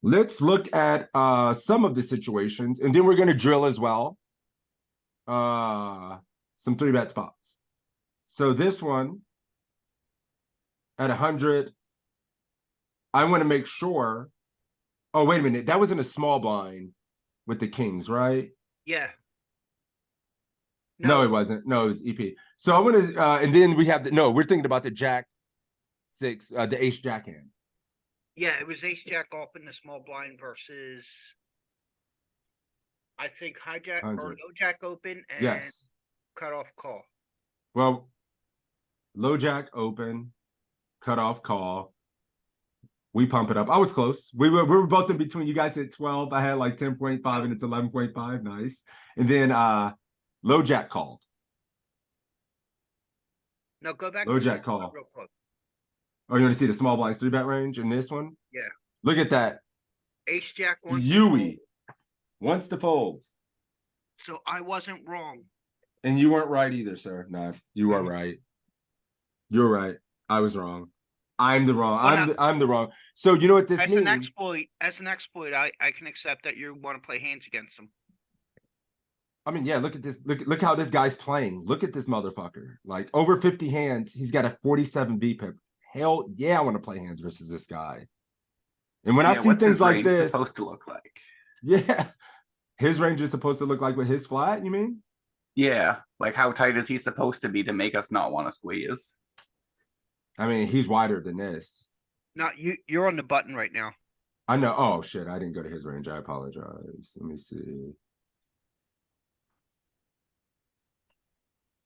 Let's look at some of the situations, and then we're gonna drill as well. Some 3-bet spots. So this one at 100, I want to make sure. Oh, wait a minute. That was in a small blind with the kings, right? Yeah. No, it wasn't. No, it was EP. So I want to, and then we have we're thinking about the Jack 6, the ace Jack hand. Yeah, it was ace Jack off in the small blind versus, I think, hijack 100. or low Jack open and Yes. cut off call. Well, low Jack open, cut off call. We pump it up. I was close. We were both in between. You guys hit 12. I had like 10.5 and it's 11.5. Nice. And then low Jack called. No, go back. Low to Jack small call. real quick. Oh, you want to see the small blinds 3-bet range in this one? Yeah. Look at that. Ace Jack wants Yui wants to fold. So I wasn't wrong. And you weren't right either, sir. No, you are right. You're right. I was wrong. I'm the wrong. I'm the wrong. So you know what this means? As an exploit, I can accept that you want to play hands against them. I mean, yeah, look at this. Look how this guy's playing. Look at this motherfucker. Like over 50 hands, he's got a 47 VPIP. Hell yeah, I want to play hands versus this guy. And when I see what's things his like range this, supposed to look like? Yeah, his range is supposed to look like with his flat. You mean? Yeah, like how tight is he supposed to be to make us not want to squeeze? I mean, he's wider than this. No, you're on the button right now. I know. Oh shit, I didn't go to his range. I apologize. Let me see.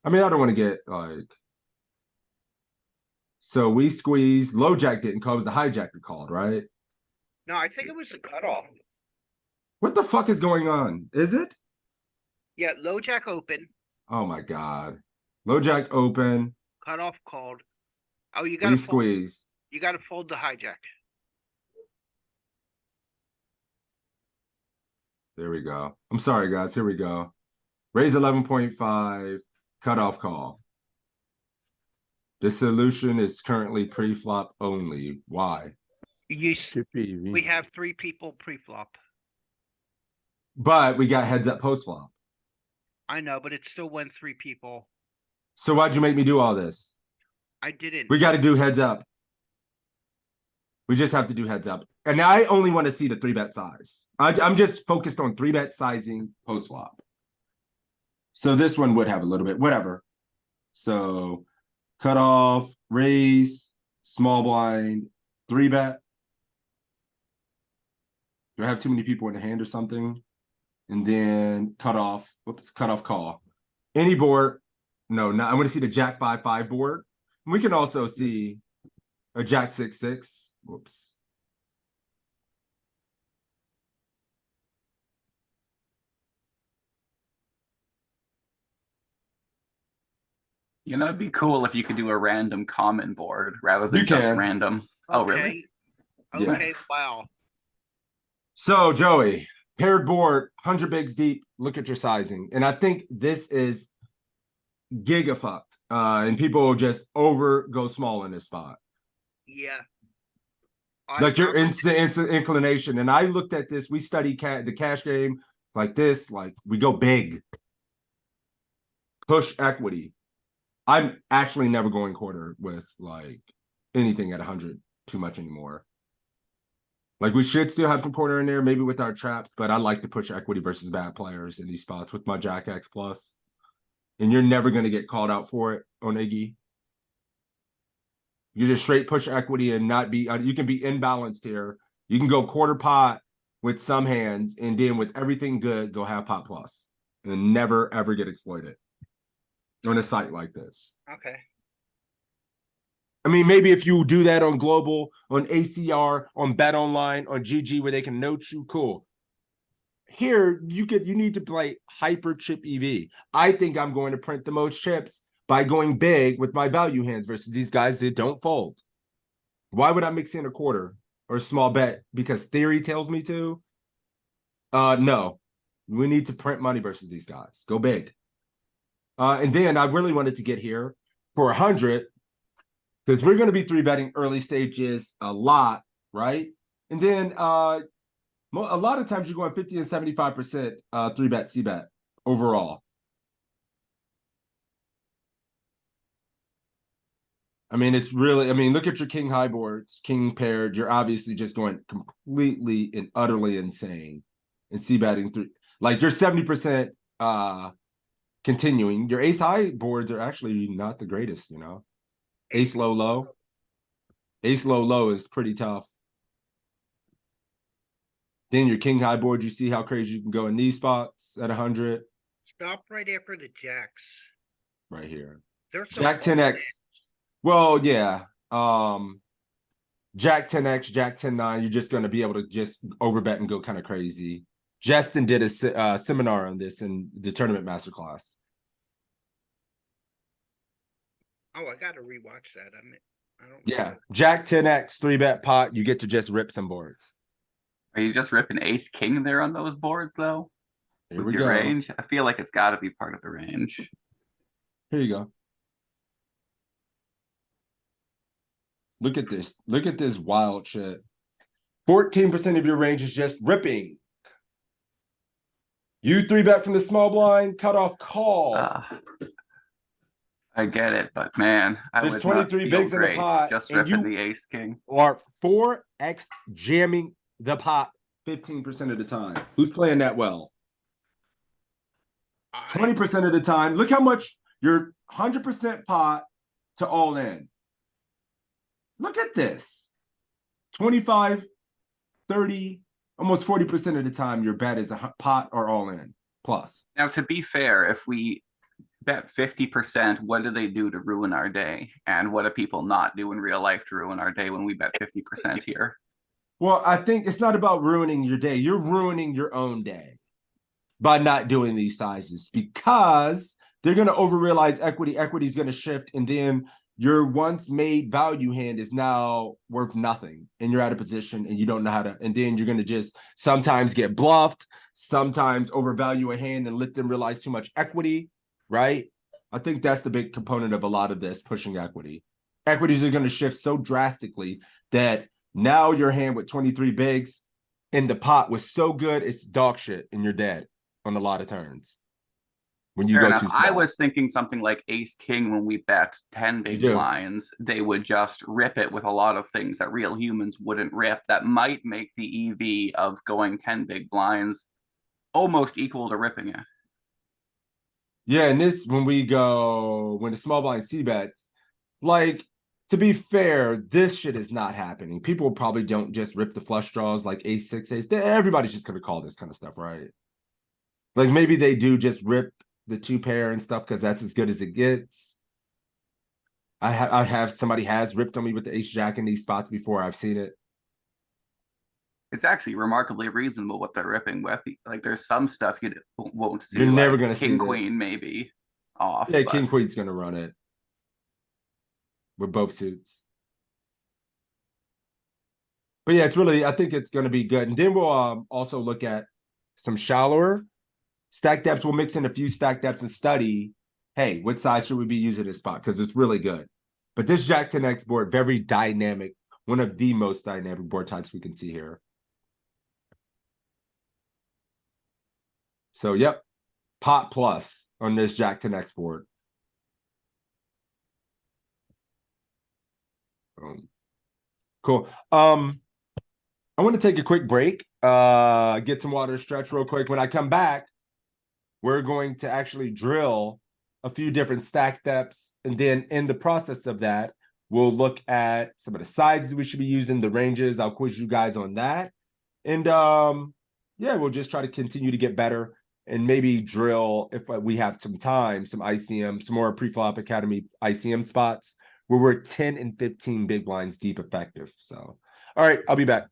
I mean, I don't want to get like. So we squeezed. Low Jack didn't call. It was the hijacker called, right? No, I think it was the cutoff. What the fuck is going on? Is it? Yeah, low Jack open. Oh my god. Low Jack open. Cutoff called. Oh, you gotta squeeze. You gotta fold the hijack. There we go. I'm sorry, guys. Here we go. Raise 11.5, cutoff call. This solution is currently pre-flop only. Why? Chippy We V. have 3 people pre-flop. But we got heads up post-flop. I know, but it still went 3 people. So why'd you make me do all this? I didn't. We got to do heads up. We just have to do heads up. And I only want to see the 3-bet size. I'm just focused on 3-bet sizing post-flop. So this one would have a little bit, whatever. So cut off, raise, small blind, 3-bet. Do I have too many people in the hand or something? And then cut off, whoops, cut off call. Any board, no, I want to see the Jack 5-5 board. We can also see a Jack 6-6. Whoops. You know, it'd be cool if you could do a random common board rather than You just can. random. Oh, really? Okay, Yes. wow. So Joey, paired board, 100 bigs deep. Look at your sizing. And I think this is giga fucked. And people just go small in this spot. Yeah. Like your instant inclination. And I looked at this. We studied the cash game like this. Like we go big. Push equity. I'm actually never going quarter with like anything at 100 too much anymore. Like we should still have some quarter in there, maybe with our traps, but I like to push equity versus bad players in these spots with my Jack X plus. And you're never going to get called out for it on Iggy. You just straight push equity and not be, you can be imbalanced here. You can go quarter pot with some hands and then with everything good, go half pot plus and never ever get exploited on a site like this. Okay. I mean, maybe if you do that on Global, on ACR, on Bet Online, on GG, where they can note you, cool. Here, you need to play hyper chip EV. I think I'm going to print the most chips by going big with my value hands versus these guys that don't fold. Why would I mix in a quarter or a small bet? Because theory tells me to? No. We need to print money versus these guys. Go big. And then I really wanted to get here for 100 because we're going to be 3-betting early stages a lot, right? And then a lot of times you're going 50 and 75% 3-bet, C-bet overall. I mean, it's really, I mean, look at your king high boards, king paired. You're obviously just going completely and utterly insane and C-betting through. Like you're 70% continuing. Your ace high boards are actually not the greatest, you know. Ace low low. Ace low low is pretty tough. Then your king high board, you see how crazy you can go in these spots at 100. Stop right after the jacks. Right here. There's some Jack fun in 10x. it. Well, yeah. Jack 10x, Jack 10-9. You're just going to be able to just overbet and go kind of crazy. Justin did a seminar on this in the tournament masterclass. Oh, I gotta rewatch that. I don't. Yeah, Jack 10x 3-bet pot. You get to just rip some boards. Are you just ripping ace king there on those boards though? Here With we your go. range? I feel like it's got to be part of the range. Here you go. Look at this. Look at this wild shit. 14% of your range is just ripping. You 3-bet from the small blind, cut off call. I get it, but man, I There's would not 23 feel bigs in the great pot, just and ripping you- the ace king. Or 4x jamming the pot 15% of the time. Who's playing that well? 20% of the time. Look how much you're 100% pot to all in. Look at this. 25, 30, almost 40% of the time your bet is a pot or all in plus. Now, to be fair, if we bet 50%, what do they do to ruin our day? And what do people not do in real life to ruin our day when we bet 50% here? Well, I think it's not about ruining your day. You're ruining your own day by not doing these sizes because they're going to overrealize equity. Equity is going to shift. And then your once made value hand is now worth nothing, and you're out of position and you don't know how to, and then you're going to just sometimes get bluffed, sometimes overvalue a hand and let them realize too much equity, right? I think that's the big component of a lot of this, pushing equity. Equities are going to shift so drastically that now your hand with 23 bigs in the pot was so good, it's dog shit and you're dead on a lot of turns. When you Fair go enough. too small. I was thinking something like ace king when we bet 10 big do. blinds, they would just rip it with a lot of things that real humans wouldn't rip. That might make the EV of going 10 big blinds almost equal to ripping it. Yeah, and this when the small blind C bets, like, to be fair, this shit is not happening. People probably don't just rip the flush draws like ace six ace. Everybody's just gonna call this kind of stuff, right? Like maybe they do just rip the two pair and stuff because that's as good as it gets. I have somebody has ripped on me with the ace jack in these spots before. I've seen it. It's actually remarkably reasonable what they're ripping with. Like there's some stuff you won't see. You're never like gonna see king that. queen maybe off. Yeah, but king queen's gonna run it with both suits. But yeah, I think it's gonna be good. And then we'll also look at some shallower stack depths. We'll mix in a few stack depths and study, hey, what size should we be using this spot? Because it's really good. But this Jack 10X board, very dynamic, one of the most dynamic board types we can see here. So, yep, pot plus on this Jack 10X board. Cool. I want to take a quick break, get some water, stretch real quick. When I come back, we're going to actually drill a few different stack depths. And then in the process of that, we'll look at some of the sizes we should be using, the ranges. I'll quiz you guys on that. And yeah, we'll just try to continue to get better and maybe drill, if we have some time, some ICM, some more pre-flop academy ICM spots where we're 10 and 15 big blinds deep effective. So, all right, I'll be back.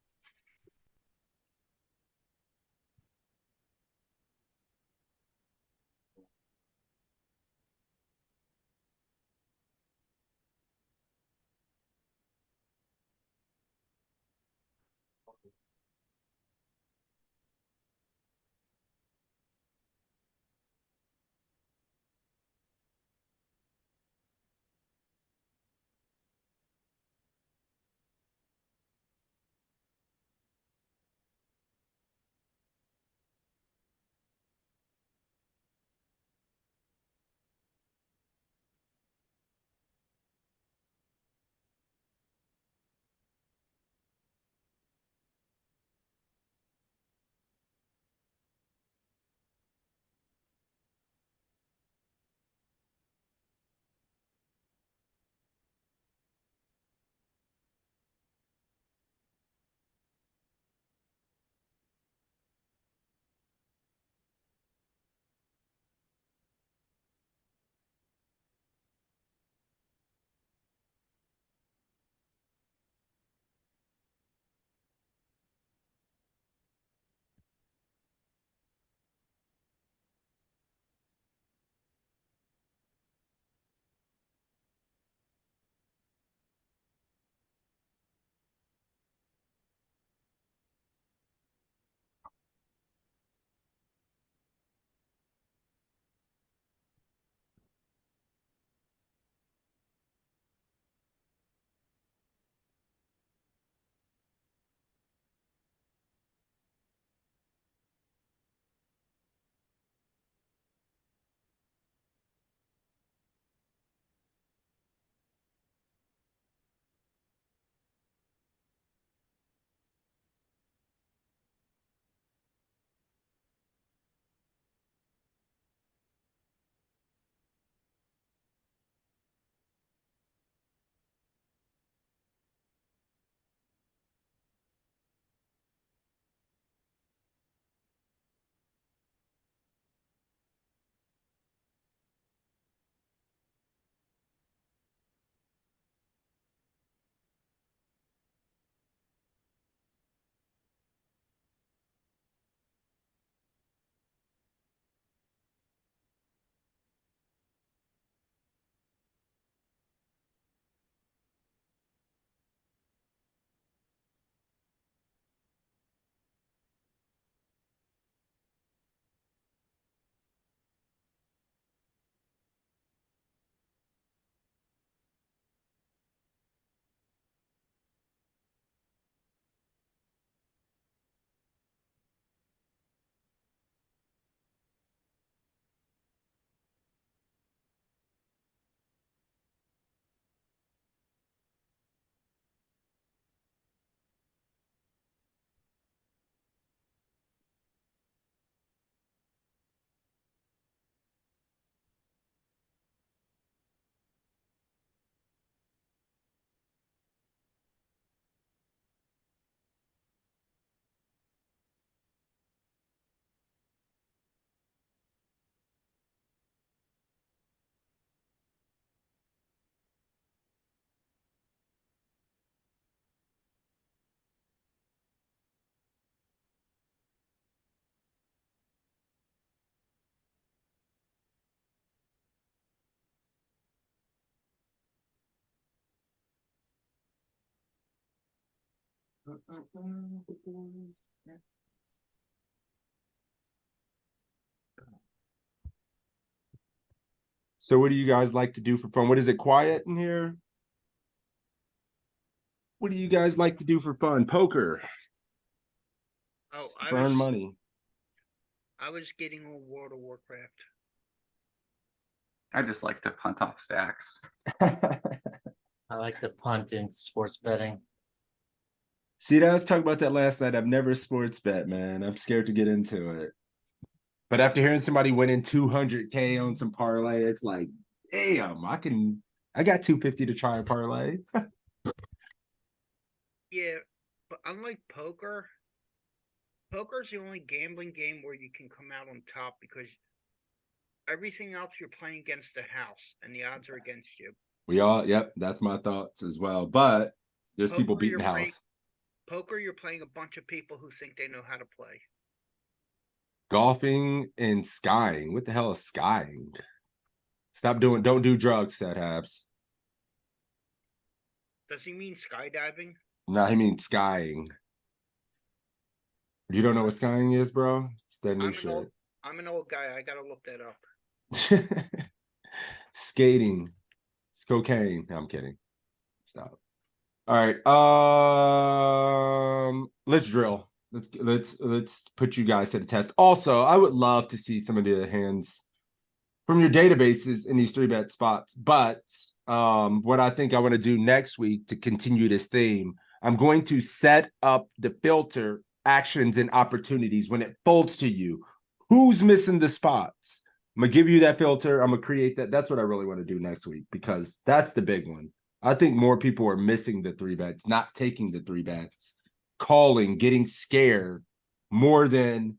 So what do you guys like to do for fun? What is it, quiet in here? What do you guys like to do for fun? Poker. Oh, Burn money. I was getting on World of Warcraft. I just like to punt off stacks. I like to punt in sports betting. See, I was talking about that last night. I've never sports bet, man. I'm scared to get into it. But after hearing somebody winning 200K on some parlay, it's like, damn, I got 250 to try a parlay. Yeah, but unlike poker's the only gambling game where you can come out on top because everything else you're playing against the house and the odds are against you. Yep, that's my thoughts as well. But there's people Poker, beating the house. Poker, you're playing a bunch of people who think they know how to play. Golfing and skying. What the hell is skying? Don't do drugs, said Habs. Does he mean skydiving? No, he means skying. You don't know what skying is, bro? It's that new shit. I'm an old guy. I gotta look that up. Skating. It's cocaine. No, I'm kidding. Stop. All right. Let's drill. Let's put you guys to the test. Also, I would love to see some of the hands from your databases in these 3-bet spots. But what I think I want to do next week to continue this theme, I'm going to set up the filter actions and opportunities when it folds to you. Who's missing the spots? I'm gonna give you that filter. I'm gonna create that. That's what I really want to do next week because that's the big one. I think more people are missing the 3-bets, not taking the 3-bets, calling, getting scared more than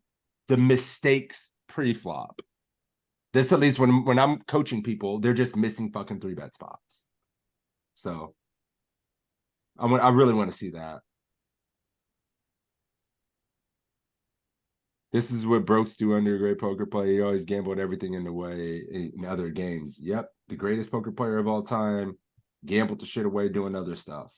the mistakes pre-flop. This, at least when I'm coaching people, they're just missing fucking 3-bet spots. So I really want to see that. This is what Brokes do under a great poker player. He always gambled everything in the way in other games. Yep, the greatest poker player of all time. Gambled the shit away doing other stuff.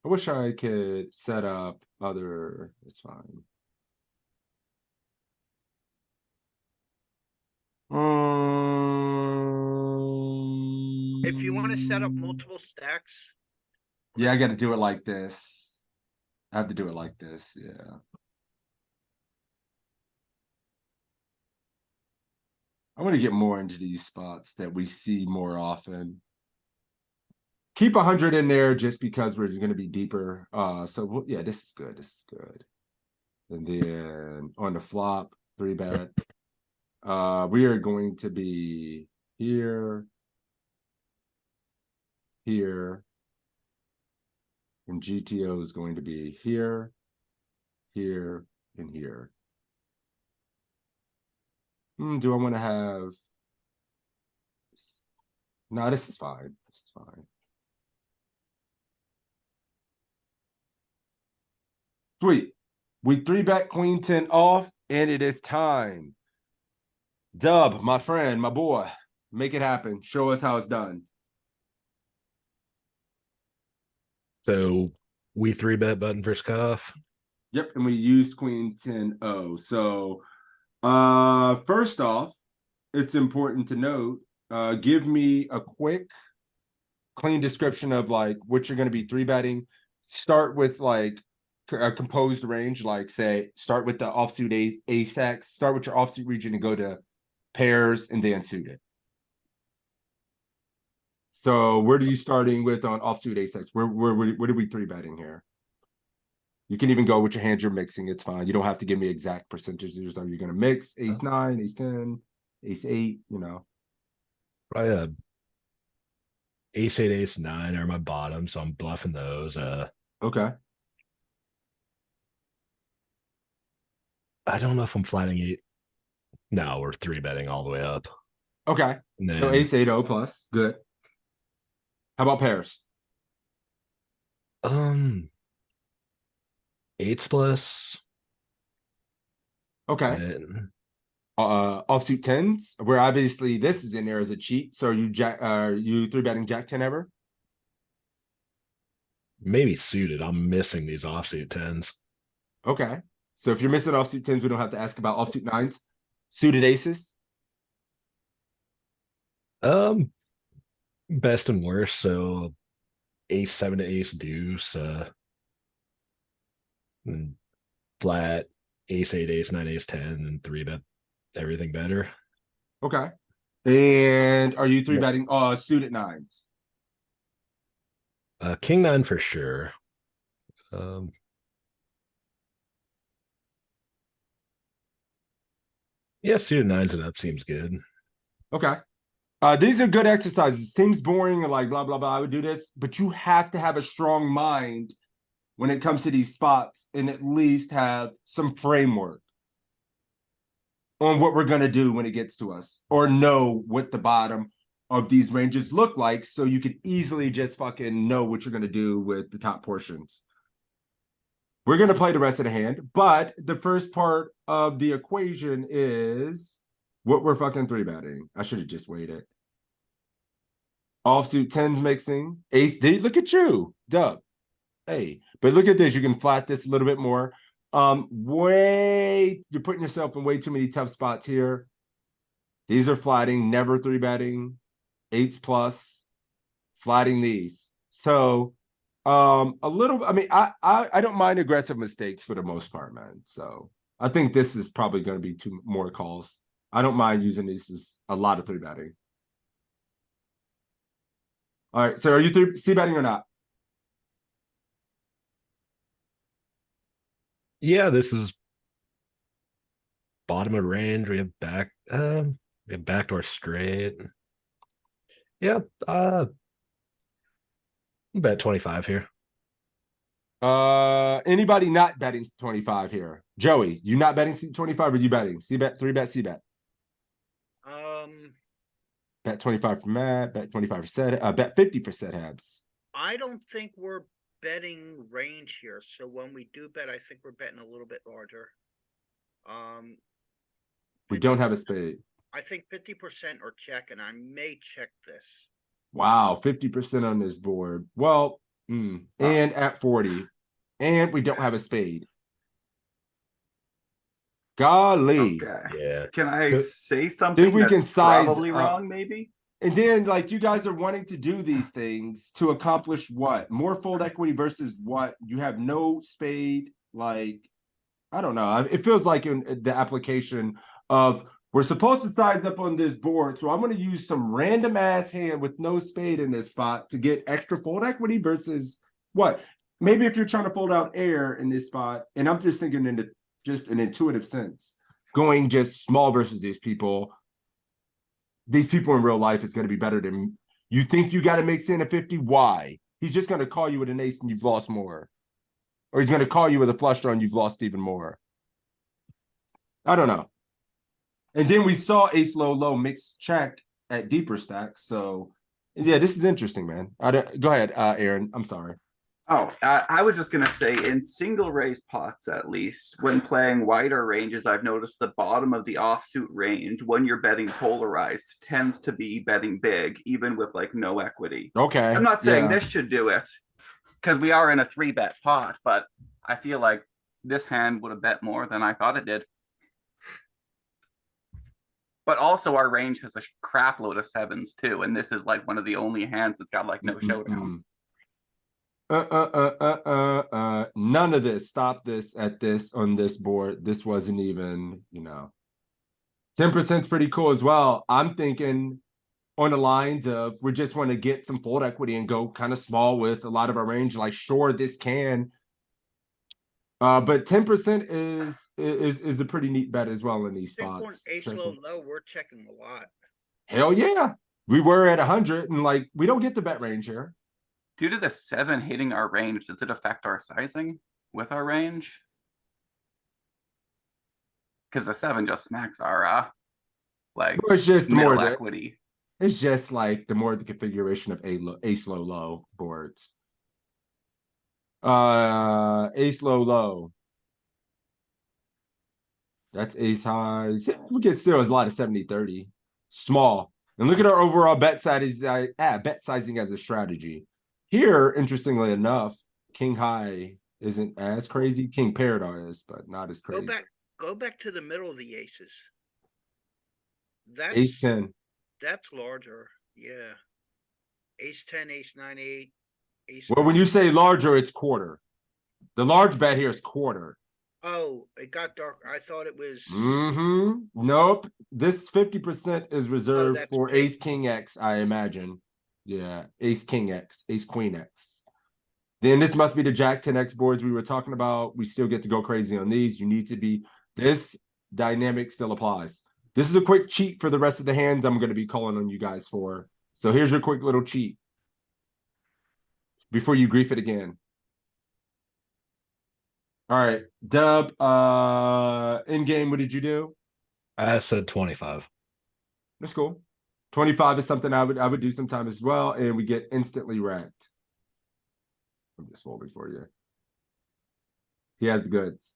I wish I could set up other. It's fine. If you want to set up multiple stacks. Yeah, I got to do it like this. I have to do it like this. Yeah. I want to get more into these spots that we see more often. Keep 100 in there just because we're going to be deeper. So yeah, this is good. This is good. And then on the flop, 3-bet. We are going to be here, here, and GTO is going to be here, here, and here. Do I want to have? No, this is fine. This is fine. Sweet. We 3-bet queen 10 off, and it is time. Dub, my friend, my boy, make it happen. Show us how it's done. So we 3-bet button versus cutoff. Yep, and we used queen 10-0. So first off, it's important to note, give me a quick, clean description of like what you're going to be 3-betting. Start with like a composed range, like say, start with the offsuit ace-x, start with your offsuit region and go to pairs and then suit it. So where are you starting with on offsuit ace-x? What are we 3-betting here? You can even go with your hands you're mixing. It's fine. You don't have to give me exact percentages. Are you going to mix ace-9, ace-10, ace-8, you know? Probably ace-8, ace-9 are my bottom, so I'm bluffing those. Okay. I don't know if I'm flatting 8. No, we're 3-betting all the way up. Okay. Then, so ace-8-0 plus. Good. How about pairs? 8s plus. Okay. Then, Offsuit 10s, where obviously this is in there as a cheat. So you 3-betting Jack 10 ever? maybe suited. I'm missing these offsuit tens. Okay. So if you're missing offsuit tens, we don't have to ask about offsuit nines. Suited aces. Best and worst. So ace seven to ace deuce, and flat, ace eight, ace nine, ace 10, and three bet everything better. Okay. And are you three Yeah. betting suited nines? King nine for sure. Yeah, suited nines and up seems good. Okay. These are good exercises. Seems boring and like blah blah blah. I would do this, but you have to have a strong mind when it comes to these spots and at least have some framework on what we're gonna do when it gets to us, or know what the bottom of these ranges look like, so you can easily just fucking know what you're gonna do with the top portions. We're gonna play the rest of the hand, but the first part of the equation is what we're fucking three betting. I should have just waited. Offsuit tens mixing. Ace, look at you, Dub. Hey, but look at this. You can flat this a little bit more. You're putting yourself in way too many tough spots here. These are flatting, never three betting, eights plus, flatting these. So a little, I mean, I don't mind aggressive mistakes for the most part, man. So I think this is probably going to be two more calls. I don't mind using these as a lot of three betting. All right, so are you C betting or not? Yeah, this is bottom of range. We have backdoor straight. Yeah, bet 25 here. Anybody not betting 25 here? Joey, you not betting 25 or you betting? C bet, three bet, C bet. Bet 25 for Matt, bet 25 for Set, bet 50 for Set Habs. I don't think we're betting range here, so when we do bet, I think we're betting a little bit larger. We don't have a spade. I think 50% or check, and I may check this. Wow, 50% on this board. Well, and at 40. And we don't have a spade. Golly. Okay. Yeah. Can I But say something we that's can size probably up. wrong, maybe? And then, like, you guys are wanting to do these things to accomplish what? More fold equity versus what? You have no spade. Like, I don't know. It feels like in the application of we're supposed to size up on this board, so I'm going to use some random ass hand with no spade in this spot to get extra fold equity versus what? Maybe if you're trying to fold out air in this spot, and I'm just thinking in just an intuitive sense, going just small versus these people in real life is going to be better than you think. You got to mix in a 50. Why? He's just going to call you with an ace and you've lost more. Or he's going to call you with a flush draw and you've lost even more. I don't know. And then we saw ace low low mix check at deeper stacks. So yeah, this is interesting, man. Go ahead, Aaron. I'm sorry. Oh, I was just gonna say, in single raise pots, at least when playing wider ranges, I've noticed the bottom of the offsuit range, when you're betting polarized, tends to be betting big, even with like no equity. Okay. I'm not saying yeah. this should do it, because we are in a 3-bet pot, but I feel like this hand would have bet more than I thought it did. But also our range has a crap load of sevens too, and this is like one of the only hands that's got like no showdown. None of this. Stop this at this on this board. This wasn't even, 10% is pretty cool as well. I'm thinking on the lines of we just want to get some fold equity and go kind of small with a lot of our range. Like, sure, this can. But 10% is a pretty neat bet as well in these spots. On ace low low, we're checking a lot. Hell yeah. We were at 100 and like we don't get the bet range here. Due to the 7 hitting our range, does it affect our sizing with our range? Because the 7 just smacks our like it's just more equity. It's just like the more the configuration of ace low low boards. Ace low low. That's ace highs. We get still a lot of 70-30. Small. And look at our overall bet sizing as a strategy. Here, interestingly enough, King high isn't as crazy. King paired is, but not as crazy. Go back to the middle of the aces. Ace 10. That's larger. Yeah. Ace 10, ace 9, 8, ace. Well, when you say larger, it's quarter. The large bet here is quarter. Oh, it got dark. I thought it was. Mm-hmm. Nope. This 50% is reserved that's for big. ace king X, I imagine. Yeah, ace king X, ace queen X. Then this must be the Jack 10X boards we were talking about. We still get to go crazy on these. You need to be, this dynamic still applies. This is a quick cheat for the rest of the hands I'm going to be calling on you guys for. So here's your quick little cheat before you grief it again. All right, Dub, in game, what did you do? I said 25. That's cool. 25 is something I would do sometime as well, and we get instantly wrecked. I'm just folding for you. He has the goods.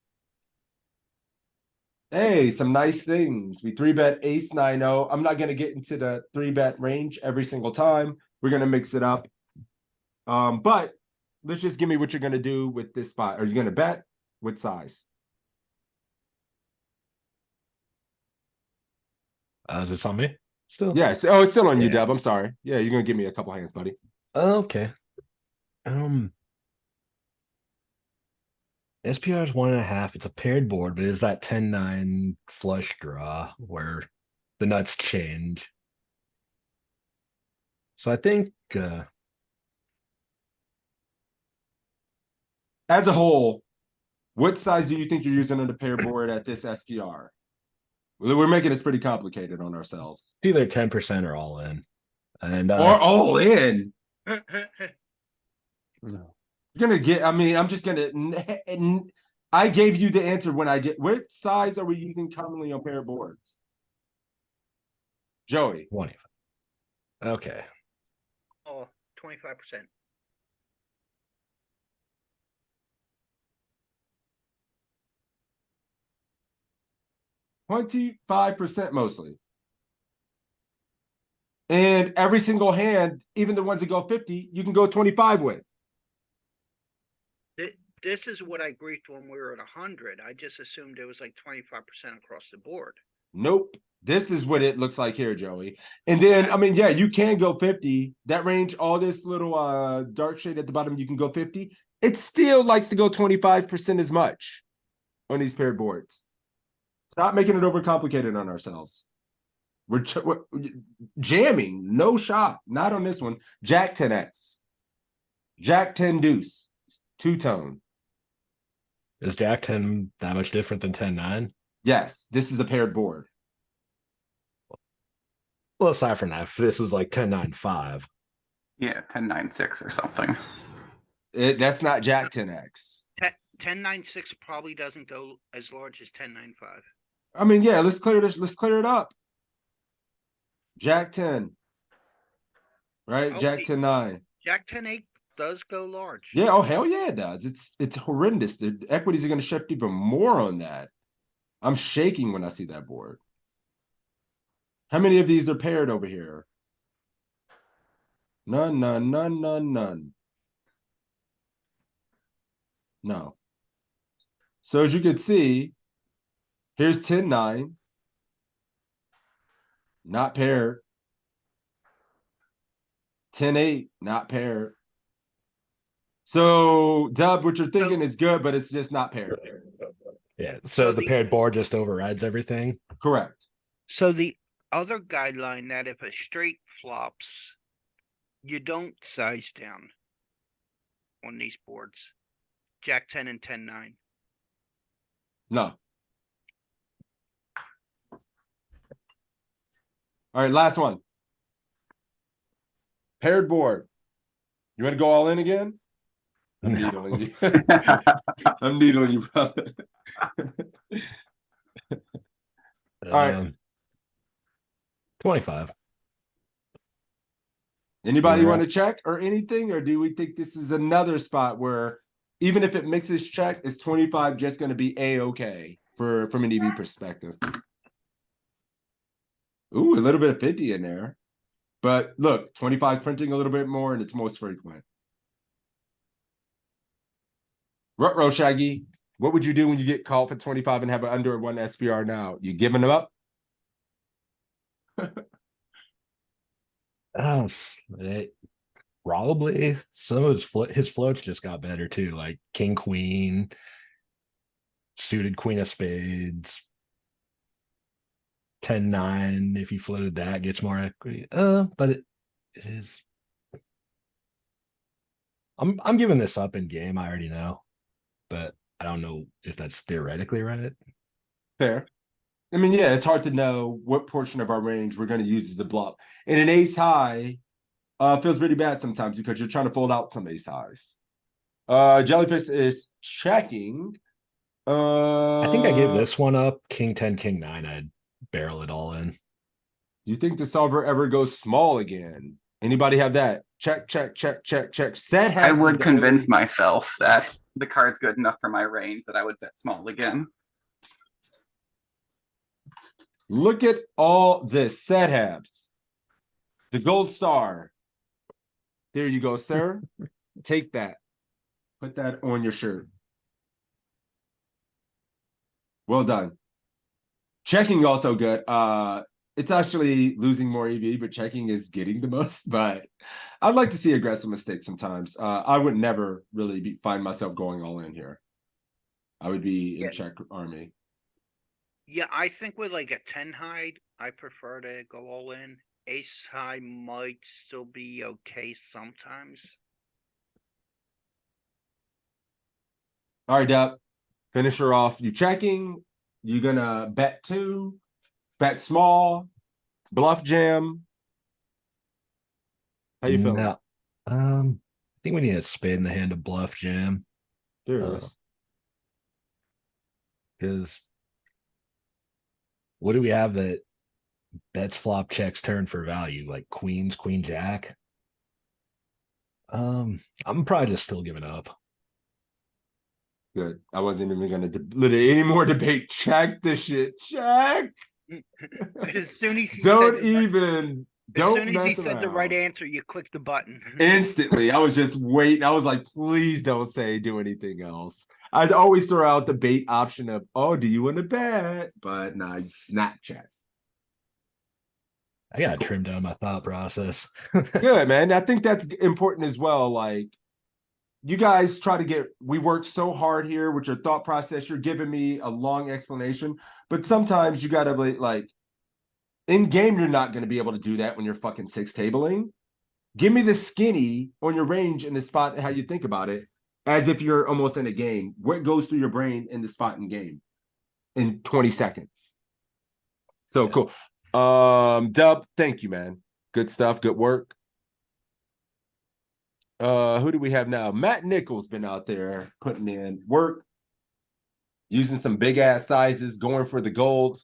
Hey, some nice things. We 3-bet ace 9-0. I'm not gonna get into the 3-bet range every single time. We're gonna mix it up. But let's just give me what you're gonna do with this spot. Are you gonna bet? What size? Is this on me? Still? Yes. Oh, it's still on you, Yeah. Deb. I'm sorry. Yeah, you're gonna give me a couple hands, buddy. Okay. SPR is 1.5. It's a paired board, but it is that 10-9 flush draw where the nuts change. So I think As a whole, what size do you think you're using on the pair board at this SPR? We're making this pretty complicated on ourselves. it's either 10% or all in. And Or all in. No. You're gonna get, I mean, I'm just gonna, I gave you the answer when I did. What size are we using commonly on pair boards? Joey. 25. Okay. Oh, 25%. %25 mostly. And every single hand, even the ones that go 50, you can go 25 with. This is what I griefed when we were at 100. I just assumed it was like 25% across the board. Nope. This is what it looks like here, Joey. And then, I mean, yeah, you can go 50. That range, all this little dark shade at the bottom, you can go 50. It still likes to go 25% as much on these paired boards. Stop making it overcomplicated on ourselves. We're jamming, no shot. Not on this one. Jack 10X. Jack 10 deuce. Two-tone. Is Jack 10 that much different than 10-9? Yes, this is a paired board. Well, aside from that, if this is like 10-9-5. Yeah, 10-9-6 or something. That's not Jack 10X. 10-9-6 probably doesn't go as large as 10-9-5. I mean, yeah, let's clear this. Let's clear it up. Jack 10. Right? Oh, Jack 10-9. Jack 10-8 does go large. Yeah, oh hell yeah, it does. It's horrendous. The equities are gonna shift even more on that. I'm shaking when I see that board. How many of these are paired over here? None, none, none, none, none. No. So as you can see, here's 10-9. Not paired. 10-8, not paired. So, Dub, what you're thinking is good, but it's just not paired. Yeah. So the paired board just overrides everything. Correct. So the other guideline that if a straight flops, you don't size down on these boards. Jack 10 and 10-9. No. All right, last one. Paired board. You want to go all in again? I'm needling you. I'm needling you, brother. All right. 25. Anybody Yeah. want to check or anything? Or do we think this is another spot where even if it mixes check, is 25 just going to be A-okay from an EV perspective? Ooh, a little bit of 50 in there. But look, 25 is printing a little bit more and it's most frequent. Ruh-roh, Shaggy. What would you do when you get called for 25 and have an under 1 SPR now? You giving them up? Oh, probably some of his floats just got better too, like king queen, suited queen of spades, 10-9. If he floated that, gets more equity. But it is. I'm giving this up in game. I already know, but I don't know if that's theoretically right. Fair. I mean, yeah, it's hard to know what portion of our range we're going to use as a bluff. And an ace high feels pretty bad sometimes because you're trying to fold out some ace highs. Jellyfish is checking. I think I gave this one up. King 10, King 9. I'd barrel it all in. You think the solver ever goes small again? Anybody have that? Check, check, check, check, check. Set I would convince myself that the card's good enough for my range that I would bet small again. Look at all this. Set habs. The gold star. There you go, sir. Take that. Put that on your shirt. Well done. Checking also good. It's actually losing more EV, but checking is getting the most. But I'd like to see aggressive mistakes sometimes. I would never really find myself going all in here. I would be in check army. Yeah, I think with like a 10 high, I prefer to go all in. Ace high might still be okay sometimes. All right, Deb. Finish her off. You checking? You gonna bet 2? Bet small? Bluff jam? How you feeling? No. I think we need a spade in the hand to bluff jam. Because what do we have that bets flop checks turn for value? Like queens, queen, jack. I'm probably just still giving up. good. I wasn't even gonna any more debate. Check this shit. Check. As soon as he Don't said even. Don't as soon as he said the right answer, you click the button. Instantly, I was just waiting. I was like, please don't do anything else. I'd always throw out the bait option of, oh, do you want to bet? But nah, Snapchat. I gotta trim down my thought process. Good, man. I think that's important as well. Like, you guys we worked so hard here with your thought process. You're giving me a long explanation, but sometimes you gotta like, in game, you're not going to be able to do that when you're fucking 6 tabling. Give me the skinny on your range in the spot and how you think about it, as if you're almost in a game. What goes through your brain in the spot in game in 20 seconds? So cool. Dub, thank you, man. Good stuff. Good work. Who do we have now? Matt Nichols been out there putting in work, using some big ass sizes, going for the gold.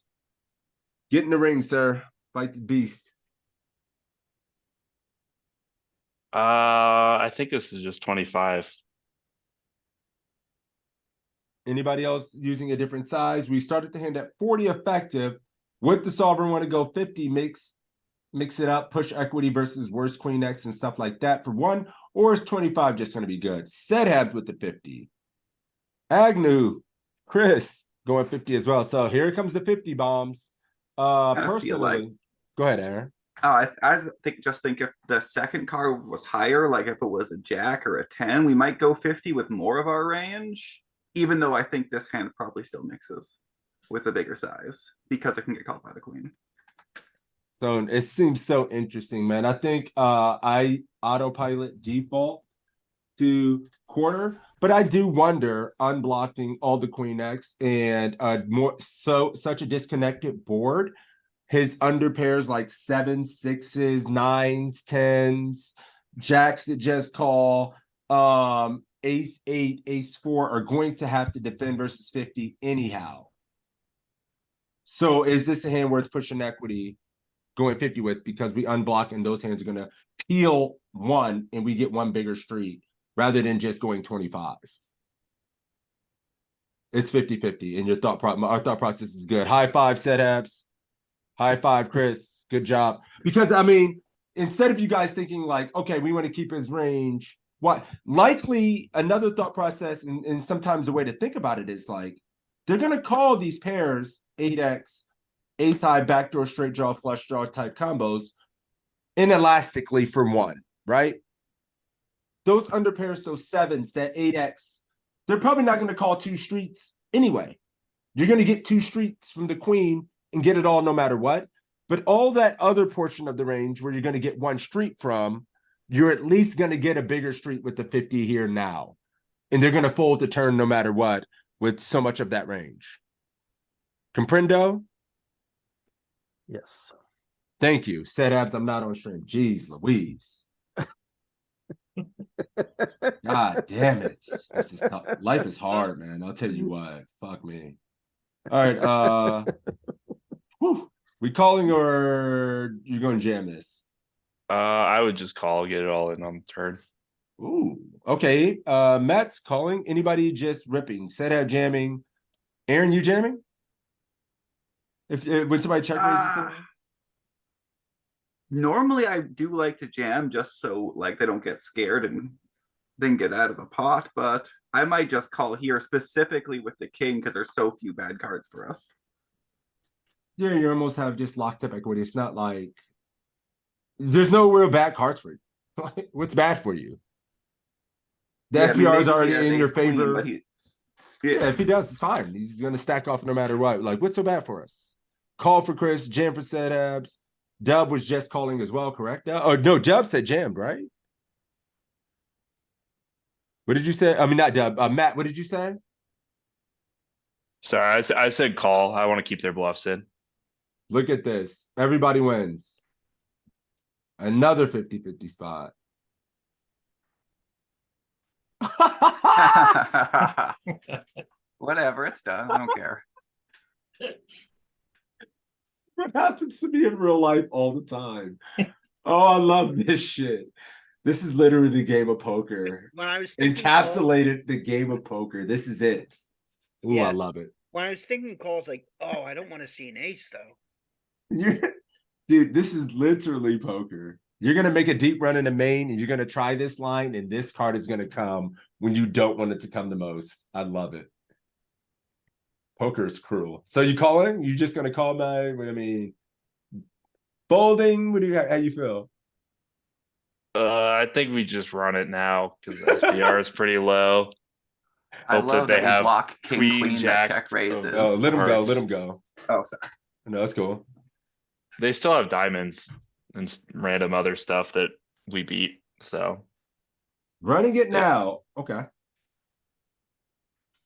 Get in the ring, sir. Fight the beast. I think this is just 25. Anybody else using a different size? We started the hand at 40 effective. With the sovereign want to go 50, mix it up, push equity versus worst queen X and stuff like that for 1, or is 25 just going to be good? Set halves with the 50. Agnew, Chris going 50 as well. So here comes the 50 bombs. Personally, go ahead, Aaron. I think if the second card was higher, like if it was a jack or a 10, we might go 50 with more of our range, even though I think this hand probably still mixes with a bigger size because it can get called by the queen. So it seems so interesting, man. I think I autopilot default to quarter, but I do wonder unblocking all the queen X and such a disconnected board. His under pairs like 7s, 6s, 9s, 10s, jacks that just call, ace 8, ace 4 are going to have to defend versus 50 anyhow. So is this a hand worth pushing equity going 50 with, because we unblock and those hands are going to peel 1 and we get 1 bigger street rather than just going 25? It's 50-50 and our thought process is good. High five, set apps. High five, Chris. Good job. Because I mean, instead of you guys thinking like, okay, we want to keep his range What likely another thought process, and sometimes the way to think about it is like they're gonna call these pairs 8x, ace high, backdoor, straight draw, flush draw type combos inelastically from one, right? Those under pairs, those sevens, that 8x, they're probably not gonna call two streets anyway. You're gonna get two streets from the queen and get it all no matter what. But all that other portion of the range where you're gonna get one street from, you're at least going to get a bigger street with the 50 here now. And they're going to fold the turn no matter what with so much of that range. Comprendo? Yes. Thank you. Said abs, I'm not on stream. Jeez Louise. God damn it. This is life is hard, man. I'll tell you what. Fuck me. All right. Whew. We calling or you going to jam this? I would just call, get it all in on the turn. Ooh, okay. Matt's calling. Anybody just ripping? Said have jamming. Aaron, you jamming? If when somebody check raises something? Normally I do like to jam just so like they don't get scared and then get out of the pot, but I might just call here specifically with the king because there's so few bad cards for us. Yeah, you almost have just locked up equity. It's not like there's no real bad cards for you. What's bad for you? The Yeah, I mean, SPR is maybe he already has in your ace queen, favor. but he- Yeah, if he does, it's fine. He's gonna stack off no matter what. Like, what's so bad for us? Call for Chris, jam for Set Abs. Dub was just calling as well, correct? Oh no, Dub said jammed, right? What did you say? I mean, not Dub. Matt, what did you say? Sorry, I said call. I want to keep their bluffs in. Look at this. Everybody wins. Another 50-50 spot. Whatever, it's done. I don't care. What happens to me in real life all the time. Oh, I love this shit. This is literally the game of poker. When I was thinking Encapsulated the game of poker. This is it. Ooh, Yeah. I love it. when I was thinking calls, like, oh, I don't want to see an ace though. Yeah. Dude, this is literally poker. You're gonna make a deep run in the main and you're gonna try this line, and this card is gonna come when you don't want it to come the most. I love it. Poker is cruel. So you calling? You just gonna call my? What I mean, folding. What do you? How you feel? I think we just run it now because SPR is pretty low. I Hope love that they that we have block king queen, queen jack that check of- raises. Oh, let him go. Hearts. Let him go. Oh, sorry. No, that's cool. They still have diamonds and random other stuff that we beat. So Running it now. Okay.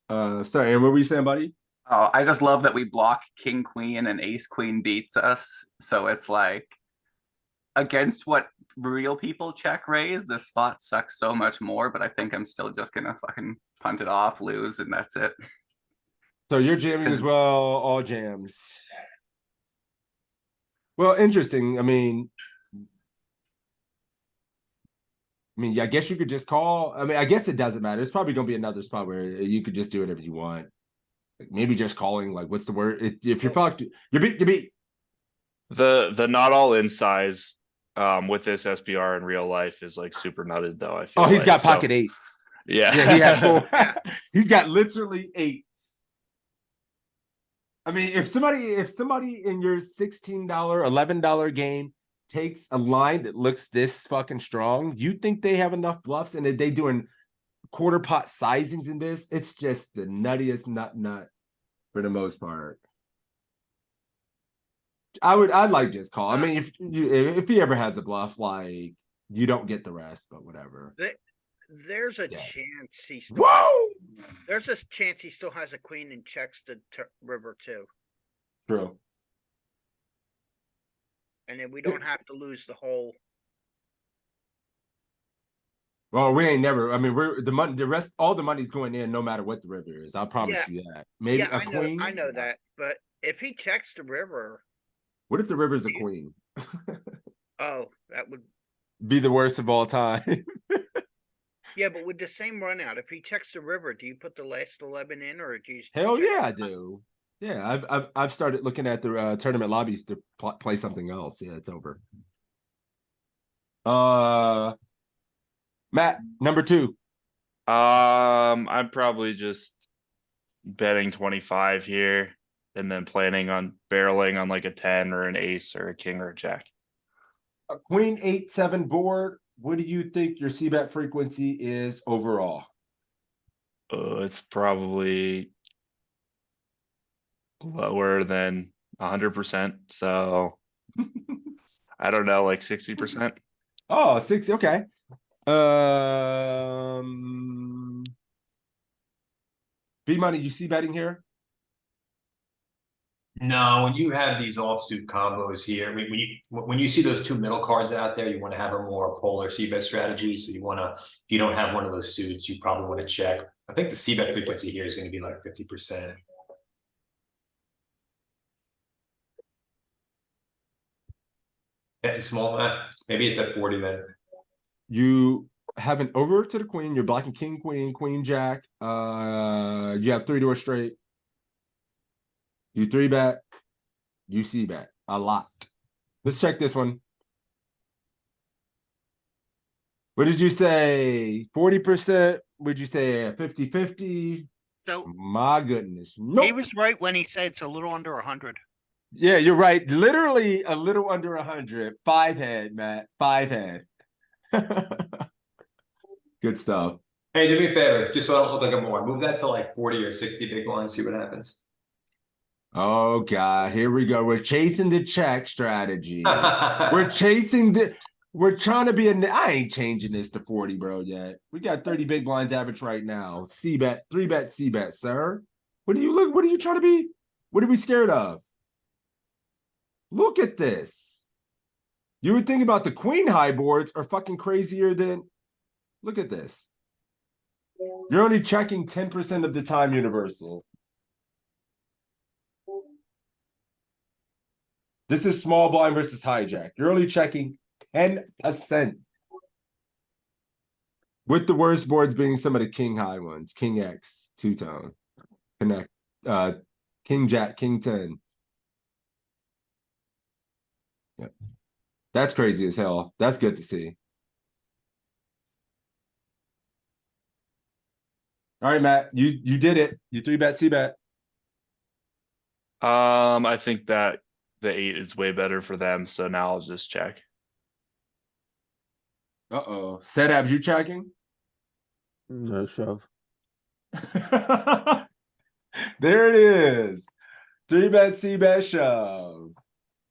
Sorry, Aaron, what were you saying, buddy? Oh, I just love that we block king queen and ace queen beats us. So it's like against what real people check raise, this spot sucks so much more, but I think I'm still just gonna fucking punt it off, lose, and that's it. So you're jamming as well, all jams. Well, interesting. I mean, yeah, I guess you could just call. I mean, I guess it doesn't matter. It's probably gonna be another spot where you could just do whatever you want. Like maybe just calling, like, what's the word? If you're fucked, you're beat, you're beat. the not all in size with this SPR in real life is like super nutted though. I feel Oh, he's like. got So, pocket eights. yeah. Yeah, he had four. He's got literally eights. I mean, if somebody in your $16, $11 game takes a line that looks this fucking strong, you think they have enough bluffs, and if they doing quarter pot sizings in this, it's just the nuttiest nut for the most part. I'd like just call. I mean, if he ever has a bluff, like you don't get the rest, but whatever. There's a Yeah. chance he still. Whoa! There's a chance he still has a queen and checks the river too, True. and then we don't have to lose the whole. Well, we ain't never. I mean, we're the money. The rest, all the money's going in, no matter what the river is. I promise you that. Maybe Yeah, a queen. I know that, but if he checks the river, What if the river's a queen? oh, that would. Be the worst of all time. Yeah, but with the same run out, if he checks the river, do you put the last 11 in, or do you? Hell check yeah, I the- do. Yeah, I've started looking at the tournament lobbies to play something else. Yeah, it's over. Matt, number 2. I'm probably just betting 25 here and then planning on barreling on like a 10 or an ace or a king or a jack. A queen 8-7 board. What do you think your c-bet frequency is overall? It's probably lower than 100%. So I don't know, like 60%. Oh, 60. Okay. B money, you see betting here? No, when you have these offsuit combos here, I mean, when you see those two middle cards out there, you want to have a more polar c-bet strategy. So you want to, if you don't have one of those suits, you probably want to check. I think the c-bet frequency here is going to be like 50%. Betting small, maybe it's at 40 then. You have an over to the queen. You're blocking king, queen, queen, jack. You have 3 to a straight. You 3-bet. You c-bet a lot. Let's check this one. What did you say? 40%? Would you say 50-50? So My goodness. he Nope. was right when he said it's a little under 100. Yeah, you're right. Literally a little under 100. 5 head, Matt. 5 head. Good stuff. Hey, do me a favor, just so I don't look like I'm more. Move that to like 40 or 60 big blinds, see what happens. Oh God, here we go. We're chasing the check strategy. We're chasing the. We're trying to be a. I ain't changing this to 40, bro. Yet we got 30 big blinds average right now. C-bet, 3-bet, C-bet, sir. What do you look? What are you trying to be? What are we scared of? Look at this. You would think about the queen high boards are fucking crazier than. Look at this. You're only checking 10% of the time, universal. This is small blind versus hijack. You're only checking 10%. With the worst boards being some of the king high ones. King X, 2-tone. Connect. King Jack, King 10. Yep. That's crazy as hell. That's good to see. All right, Matt. You did it. You 3-bet, C-bet. I think that the 8 is way better for them. So now I'll just check. Uh-oh. Set abs, you checking? No shove. There it is. 3-bet, C-bet, shove.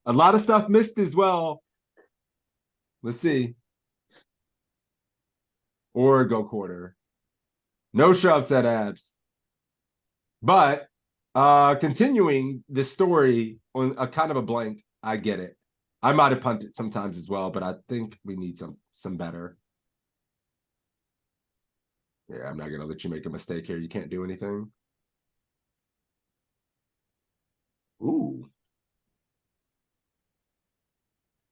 A lot of stuff missed as well. Let's see. Or go quarter. No shove, set abs. But continuing the story on a kind of a blank, I get it. I might have punted sometimes as well, but I think we need some better. Yeah, I'm not gonna let you make a mistake here. You can't do anything. Ooh.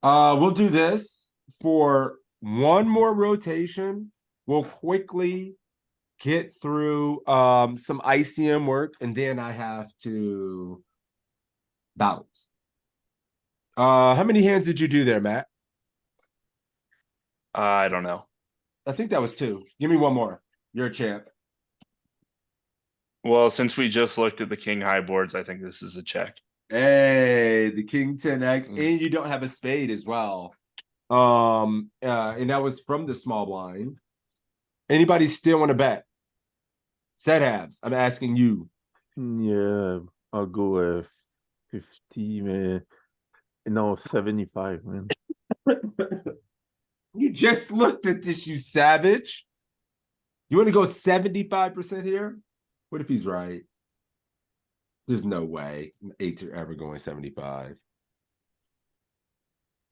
We'll do this for one more rotation. We'll quickly get through some ICM work, and then I have to bounce. How many hands did you do there, Matt? I don't know. I think that was 2. Give me one more. You're a champ. Well, since we just looked at the king high boards, I think this is a check. Hey, the king 10x, and you don't have a spade as well. And that was from the small blind. Anybody still want to bet? Set halves. I'm asking you. Yeah, I'll go with 50, man. No, 75, man. You just looked at this, you savage. You want to go 75% here? What if he's right? There's no way 8s are ever going 75.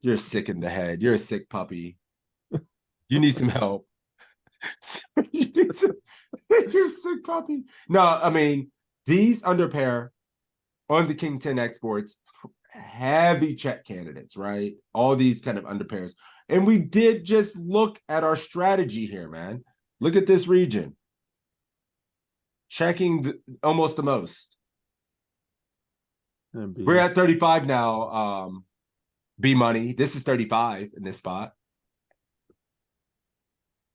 You're sick in the head. You're a sick puppy. You need some help. You're a sick puppy. No, I mean, these underpair on the King 10 exports, heavy check candidates, right? All these kind of underpairs. And we did just look at our strategy here, man. Look at this region. Checking almost the most. We're at 35 now. B money. This is 35 in this spot.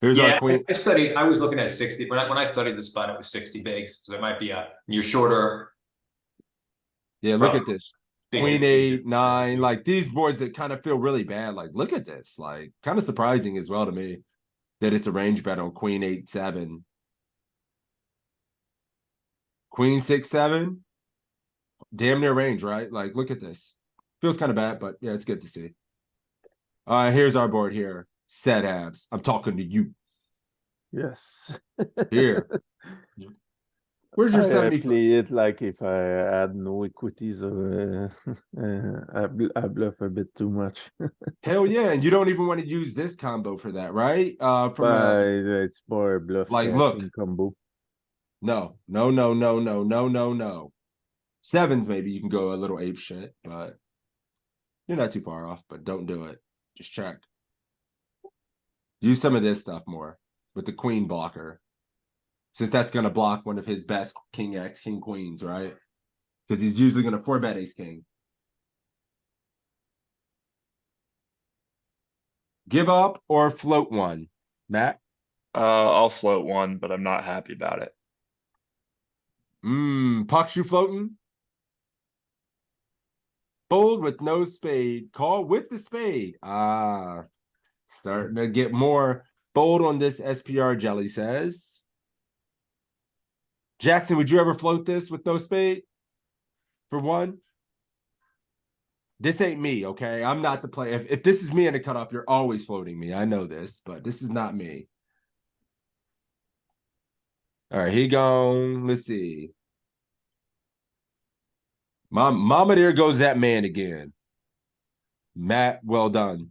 Here's Yeah, our queen. I was looking at 60, when I studied the spot, it was 60 bigs, so there might be you're shorter. Yeah, It's look probably at this. big Queen and- 8, 9, like these boards that kind of feel really bad. Like, look at this. Like, kind of surprising as well to me that it's a range bet on Queen 8, 7. Queen 6, 7. Damn near range, right? Like, look at this. Feels kind of bad, but yeah, it's good to see. Here's our board here. Set abs. I'm talking to you. Yes. Here. Where's your I 70? play it like if I had no equities, or I bluff a bit too much. Hell yeah, and you don't even want to use this combo for that, right? From But it's more bluff like, catching look. combo. No, no, no, no, no, no, no, no. Sevens, maybe you can go a little ape shit, but you're not too far off, but don't do it. Just check. Use some of this stuff more with the queen blocker. Since that's going to block one of his best king X, king queens, right? Because he's usually going to 4-bet ace king. Give up or float one, Matt? I'll float one, but I'm not happy about it. Pucks you floating? Fold with no spade. Call with the spade. Starting to get more bold on this SPR, Jelly says. Jackson, would you ever float this with no spade? For one? This ain't me, okay? I'm not the player. If this is me in a cutoff, you're always floating me. I know this, but this is not me. All right, he gone. Let's see. Mama, there goes that man again. Matt, well done.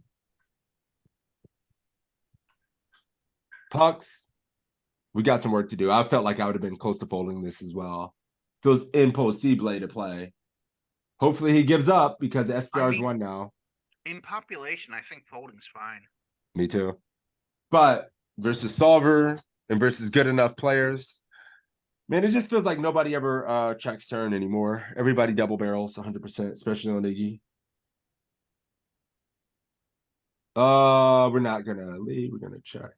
Pucks, we got some work to do. I felt like I would have been close to folding this as well. Feels impossible to play. Hopefully he gives up because SPR's won now. In population, I think folding's fine. Me too. But versus solver and versus good enough players, man, it just feels like nobody ever checks turn anymore. Everybody double barrels 100%, especially on Iggy. We're not gonna leave. We're gonna check.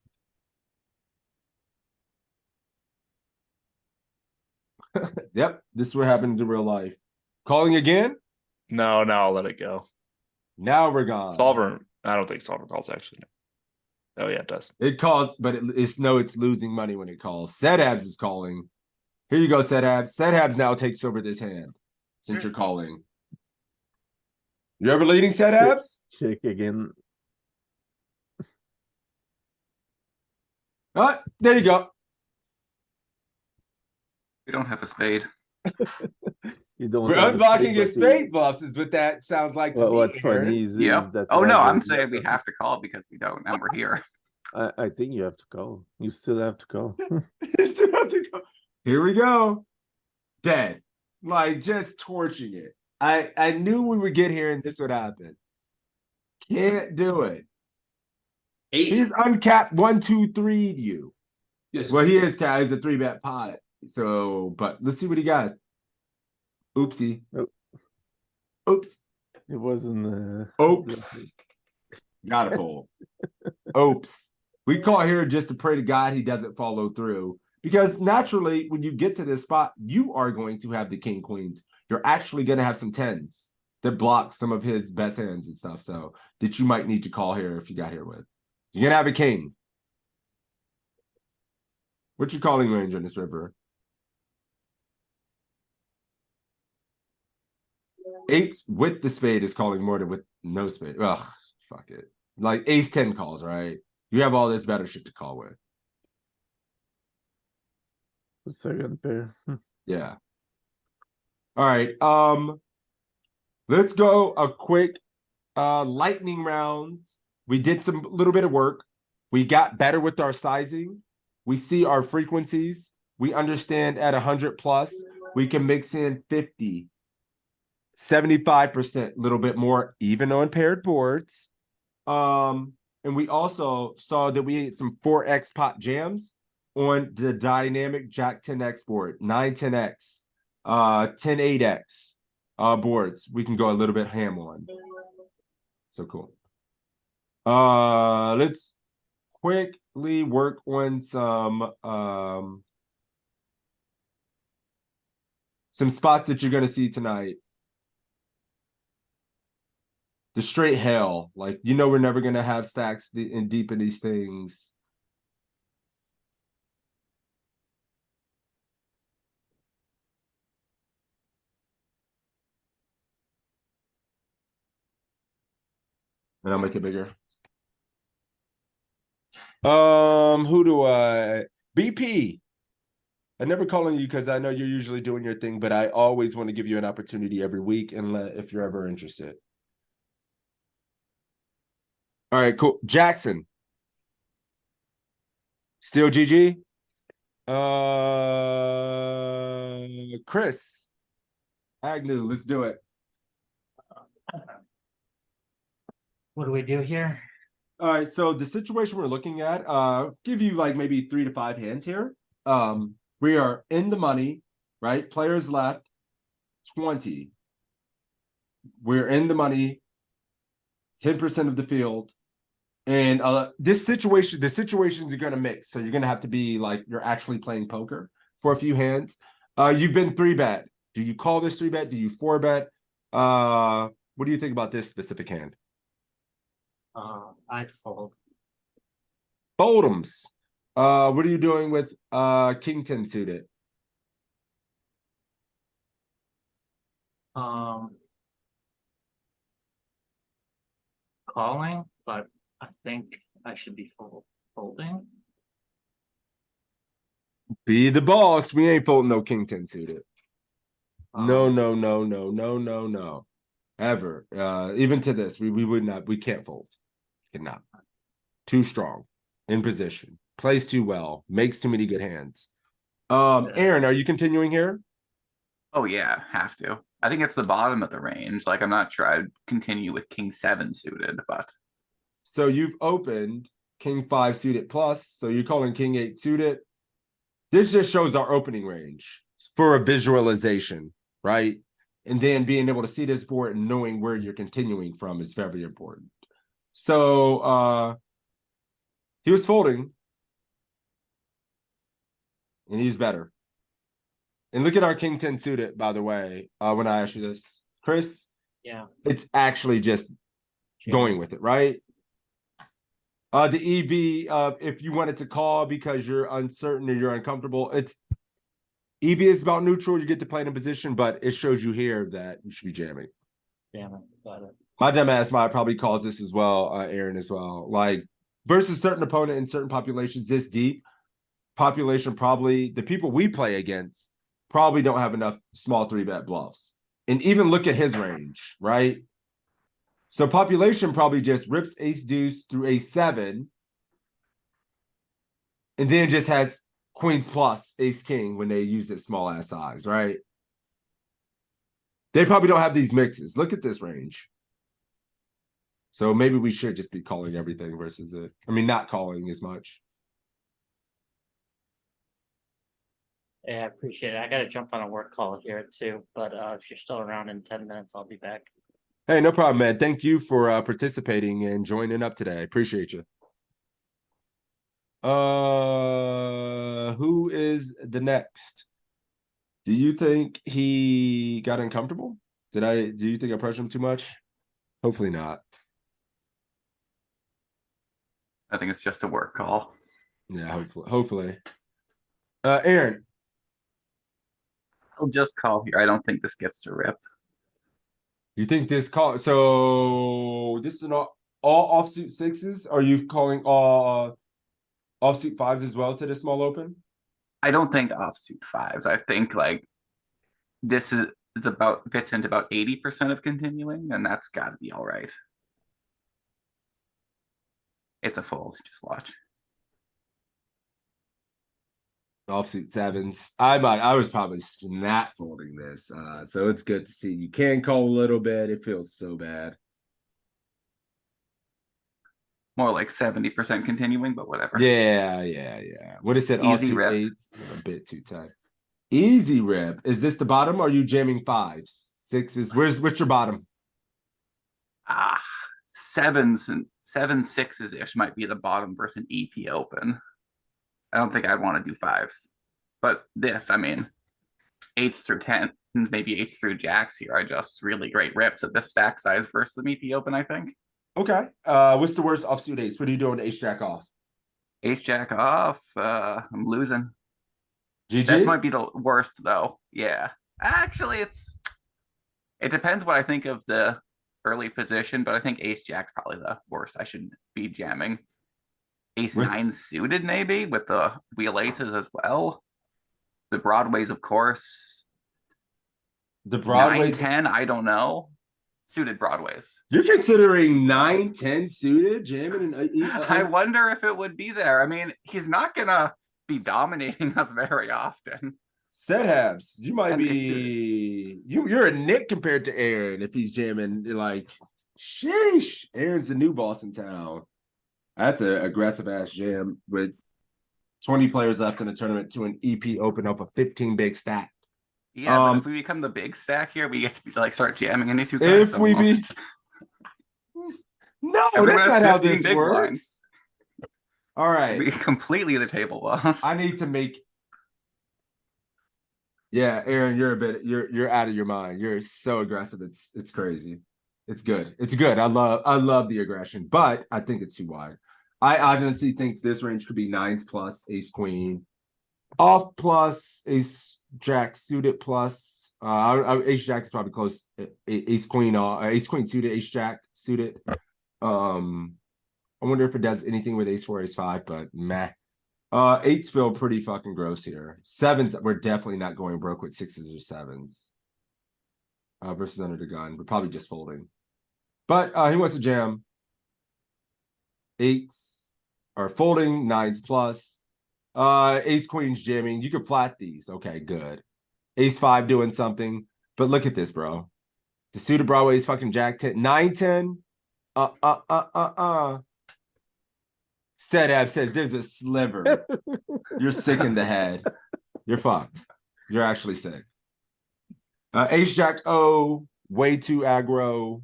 Yep, this is what happens in real life. Calling again? No, I'll let it go. Now we're gone. Solver, I don't think solver calls actually. Oh yeah, it does. It calls, but it's losing money when it calls. Setabs is calling. Here you go, Setabs. Setabs now takes over this hand since you're calling. You ever leading Setabs? Check again. There you go. We don't have a spade. You don't. We're have a unblocking spade, his but spade bluffs is what that sounds like to Well, me, what's Aaron. funny is Yeah. that Oh you no, have I'm the- saying we have to call because we don't, and we're here. I think you have to call. You still have to call. You still have to go. Here we go. Dead. Like just torching it. I knew we would get here and this would happen. Can't do it. 8. He's uncapped 1, 2, 3 you. Yes. Well, he is capped. He's a 3-bet pot. So, but let's see what he got. Oopsie. Oh. Oops. It wasn't. Oops. Gotta fold. Oops. We call here just to pray to God he doesn't follow through. Because naturally, when you get to this spot, you are going to have the king queens. You're actually going to have some tens that block some of his best hands and stuff. So that you might need to call here if you got here with. You're going to have a king. What's your calling range on this river? 8 with the spade is calling more than with no spade. Ugh, fuck it. Like ace 10 calls, right? You have all this better shit to call with. Second pair. Yeah. All right. Let's go a quick lightning round. We did some little bit of work. We got better with our sizing. We see our frequencies. We understand at 100 plus, we can mix in 50, 75%, a little bit more, even on paired boards. And we also saw that we had some 4x pot jams on the dynamic Jack 10x board, 9 10x, 10 8x boards. We can go a little bit ham on. So cool. Let's quick quickly work on some spots that you're gonna see tonight. The straight hell, like we're never gonna have stacks in deep in these things. And I'll make it bigger. Who do I? BP. I never call on you because I know you're usually doing your thing, but I always want to give you an opportunity every week, and if you're ever interested. All right, cool. Jackson. Still GG. Chris. Agnew, let's do it. What do we do here? All right, so the situation we're looking at, give you like maybe 3 to 5 hands here. We are in the money, right? Players left 20. We're in the money, 10% of the field. And the situations are gonna mix. So you're gonna have to be like you're actually playing poker for a few hands. You've been 3-bet. Do you call this 3-bet? Do you 4-bet? What do you think about this specific hand? I'd fold. Fold'ems. What are you doing with King 10 suited? Calling, but I think I should be folding. Be the boss. We ain't folding no King 10 suited. No, Um, no, no, no, no, no, no. Ever. Even to this, we would not, we can't fold. Cannot. Too strong. In position. Plays too well. Makes too many good hands. Aaron, are you continuing here? Oh yeah, have to. I think it's the bottom of the range. Like I'm not sure I'd continue with King 7 suited, but So you've opened King 5 suited plus. So you're calling King 8 suited. This just shows our opening range for a visualization, right? And then being able to see this board and knowing where you're continuing from is very important. So he was folding. And he's better. And look at our King 10 suited, by the way, when I asked you this. Chris? Yeah. It's actually just going with it, right? The EV, if you wanted to call because you're uncertain or you're uncomfortable, EV is about neutral. You get to play in a position, but it shows you here that you should be jamming. Jamming, got it. My dumb ass might probably calls this as well, Aaron, as well. Like, versus certain opponent in certain populations this deep, population probably, the people we play against probably don't have enough small 3-bet bluffs. And even look at his range, right? So population probably just rips ace deuce through ace 7 and then just has queens plus ace king when they use this small ass size, right? They probably don't have these mixes. Look at this range. So maybe we should just be calling everything versus it. I mean, not calling as much. Yeah, I appreciate it. I gotta jump on a work call here too, but if you're still around in 10 minutes, I'll be back. Hey, no problem, man. Thank you for participating and joining up today. I appreciate you. Who is the next? Do you think he got uncomfortable? Do you think I pressured him too much? Hopefully not. I think it's just a work call. Yeah, hopefully. Aaron. I'll just call here. I don't think this gets to rip. You think this call? So this is all offsuit 6s? Are you calling all offsuit 5s as well to the small open? I don't think offsuit 5s. I think like this is fits into about 80% of continuing, and that's got to be all right. It's a fold. Just watch. Offsuit 7s. I was probably snap folding this. So it's good to see. You can call a little bit. It feels so bad. More like 70% continuing, but whatever. Yeah. What is it? Easy Offsuit rip. 8s? A bit too tight. Easy rip. Is this the bottom? Or are you jamming 5s? 6s? What's your bottom? 7s and 7/6s ish might be the bottom versus an EP open. I don't think I'd want to do 5s. But this, I mean, 8s through 10s, maybe 8s through jacks here are just really great rips at this stack size versus the EP open, I think. Okay. What's the worst offsuit ace? What are you doing with ace jack off? Ace jack off. I'm losing. GG? That might be the worst though. Yeah. Actually, it depends what I think of the early position, but I think ace jack's probably the worst. I should be jamming. Ace 9 suited maybe with the wheel aces as well. The broadways, of course. The broadways. 9-10, I don't know. Suited broadways. You're considering 9-10 suited jamming I wonder if it would be there. I mean, he's not gonna be dominating us very often. Set habs. You might And be you're a Nick compared to Aaron if he's jamming like sheesh. Aaron's the new boss in town. That's an aggressive ass jam with 20 players left in the tournament to an EP open up a 15 big stack. Yeah, but if we become the big stack here, we get to be, like start jamming into 2 cards. If we be no, Everyone that's has not how 15 this big works. blinds. All right, We completely the table boss. I need to make. Yeah, Aaron, you're out of your mind. You're so aggressive. It's crazy. It's good. It's good. I love the aggression, but I think it's too wide. I honestly think this range could be 9s plus ace queen, off plus ace jack suited plus. Ace jack is probably close. Ace queen suited, ace jack suited. I wonder if it does anything with ace 4, ace 5, but meh. 8s feel pretty fucking gross here. 7s, we're definitely not going broke with 6s or 7s. Versus under the gun, we're probably just folding. But he wants to jam. 8s are folding, 9s plus. Ace queen's jamming. You can flat these. Okay, good. Ace 5 doing something. But look at this, bro. The suited Broadway is fucking jack 10. 9-10. Sedab says there's a sliver. You're sick in the head. You're fucked. You're actually sick. Ace jack O, way too aggro.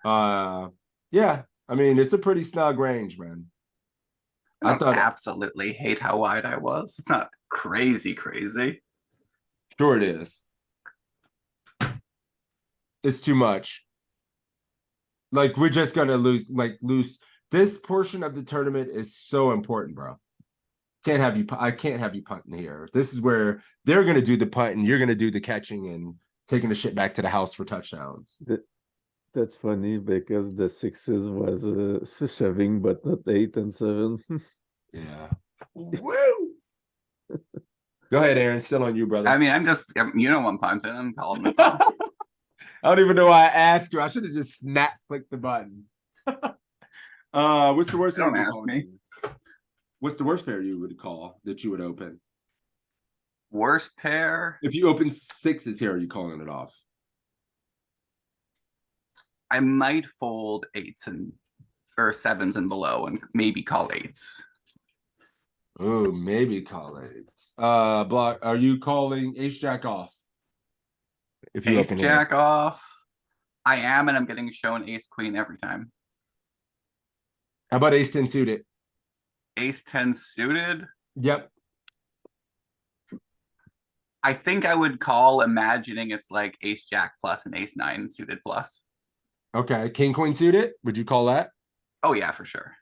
Yeah, I mean it's a pretty snug range, man. I thought absolutely hate how wide I was. It's not crazy. Sure it is. It's too much. Like we're just gonna lose. This portion of the tournament is so important, bro. I can't have you punting here. This is where they're gonna do the punting, you're gonna do the catching and taking the shit back to the house for touchdowns. That's funny because the 6s was shoving, but not 8 and 7. Yeah. Woo! Go ahead, Aaron. Still on you, brother. I mean, I'm punting. I'm calling this off. I don't even know why I asked you. I should have just snap clicked the button. What's the worst? Don't ask me. What's the worst pair you would call that you would open? Worst pair? If you open 6s here, are you calling it off? I might fold 8s or 7s and below and maybe call 8s. Oh, maybe call 8s. Block, are you calling ace jack off? If you Ace open jack off. I am, and I'm getting shown ace queen every time. How about ace 10 suited? Ace 10 suited. Yep. I think I would call, imagining it's like ace jack plus and ace 9 suited plus. Okay, king queen suited. Would you call that? Oh yeah, for sure.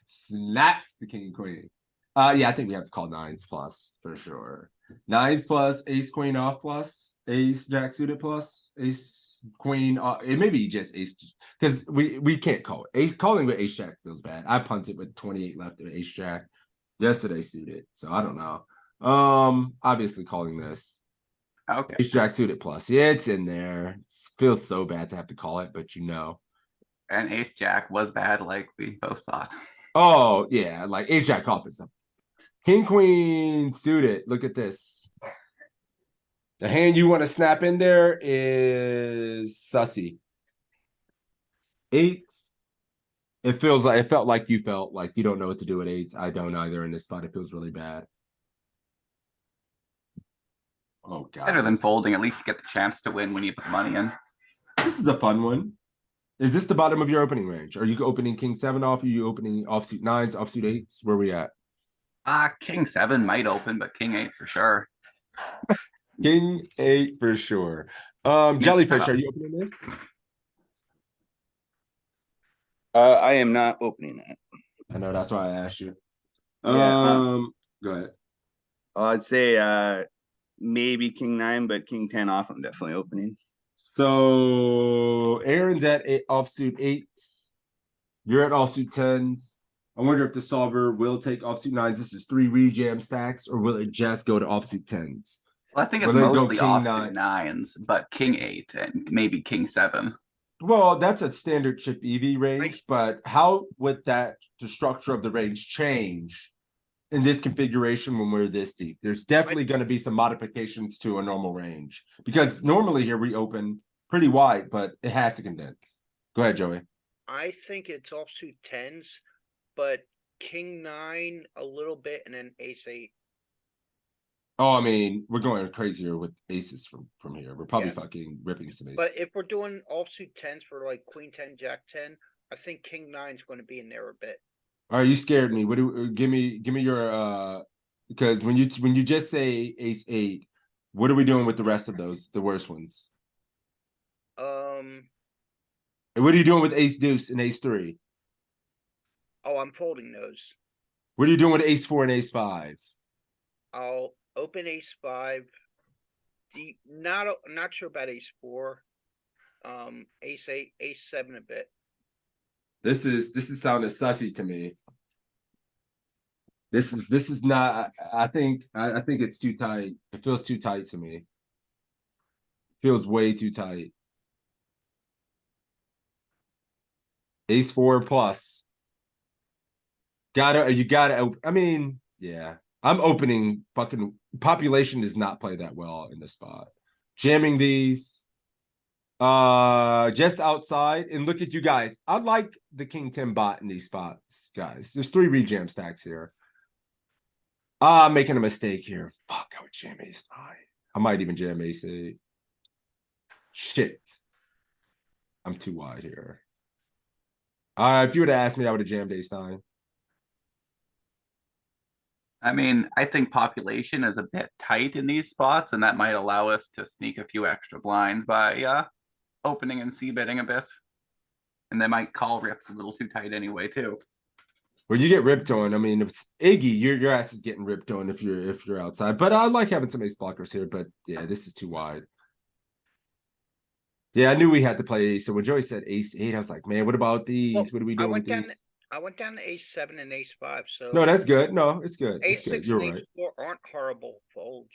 Snaps the king queen. Yeah, I think we have to call 9s plus for sure. 9s plus, ace queen off plus, ace jack suited plus, ace queen. It may be just ace because we can't call it. Calling with ace jack feels bad. I punted with 28 left of ace jack yesterday suited, so I don't know. Obviously calling this. Okay. Ace jack suited plus. Yeah, it's in there. It feels so bad to have to call it, but you know. And ace jack was bad, like we both thought. Oh yeah, like ace jack off is something. King queen suited. Look at this. The hand you want to snap in there is sussy. 8s. It felt like you felt like you don't know what to do with 8s. I don't either in this spot. It feels really bad. Oh god. Better than folding. At least you get the chance to win when you put money in. This is a fun one. Is this the bottom of your opening range? Are you opening king 7 off? Are you opening offsuit 9s, offsuit 8s? Where we at? King 7 might open, but king 8 for sure. King 8 for sure. It's Jellyfish, tough. are you opening this? I am not opening that. I know, that's why I asked you. Yeah, Go ahead. I'd say maybe king 9, but king 10 off. I'm definitely opening. So Aaron's at offsuit 8s. You're at offsuit 10s. I wonder if the solver will take offsuit 9s. This is 3 rejam stacks, or will it just go to offsuit 10s? Well, I think Will it's it go mostly king offsuit 9? 9s, but king 8 and maybe king 7. Well, that's a standard chip EV range, but how would the structure of the range change in this configuration when we're this deep? There's definitely going to be some modifications to a normal range, because normally here we open pretty wide, but it has to condense. Go ahead, Joey. I think it's offsuit 10s, but king 9 a little bit, and then ace 8. Oh, I mean, we're going crazier with aces from here. We're probably Yeah. fucking ripping some aces. But if we're doing offsuit 10s for like queen 10, jack 10, I think king 9 is going to be in there a bit. All right, you scared me. What do give me your because when you just say ace 8, what are we doing with the rest of those, the worst ones? And what are you doing with ace deuce and ace 3? Oh, I'm folding those. What are you doing with ace 4 and ace 5? I'll open ace 5. Not sure about ace 4. Ace 8, ace 7 a bit. This is sounding sussy to me. This is not. I think it's too tight. It feels too tight to me. It feels way too tight. Ace 4 plus. You gotta open. I mean, yeah. I'm opening fucking population does not play that well in this spot. Jamming these. Just outside, and look at you guys. I like the king 10 bot in these spots, guys. There's 3 rejam stacks here. I'm making a mistake here. Fuck, I would jam ace 9. I might even jam ace 8. Shit. I'm too wide here. If you would have asked me, I would have jammed ace 9. I mean, I think population is a bit tight in these spots, and that might allow us to sneak a few extra blinds by opening and c-betting a bit. And they might call rips a little too tight anyway, too. When you get ripped on, I mean, if it's Iggy, your ass is getting ripped on if you're outside. But I like having some ace blockers here. But yeah, this is too wide. Yeah, I knew we had to play ace. So when Joey said ace 8, I was like, man, what about these? Well, What are we doing with these? I went down to ace 7 and ace 5. So No, that's good. No, it's good. It's ace good. 6 You're and right. ace 4 aren't horrible folds.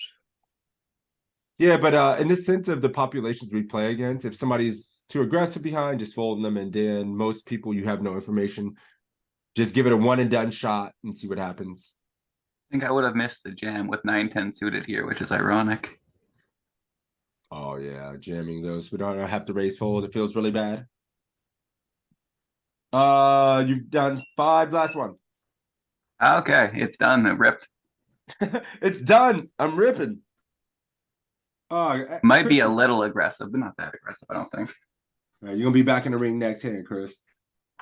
Yeah, but in the sense of the populations we play against, if somebody's too aggressive behind, just folding them, and then most people you have no information, just give it a one and done shot and see what happens. I think I would have missed the jam with 9-10 suited here, which is ironic. Oh yeah, jamming those. We don't have to raise fold. It feels really bad. You've done 5, last one. Okay, it's done. It ripped. It's done. I'm ripping. Might be a little aggressive, but not that aggressive, I don't think. All right, you're gonna be back in the ring next hand, Chris.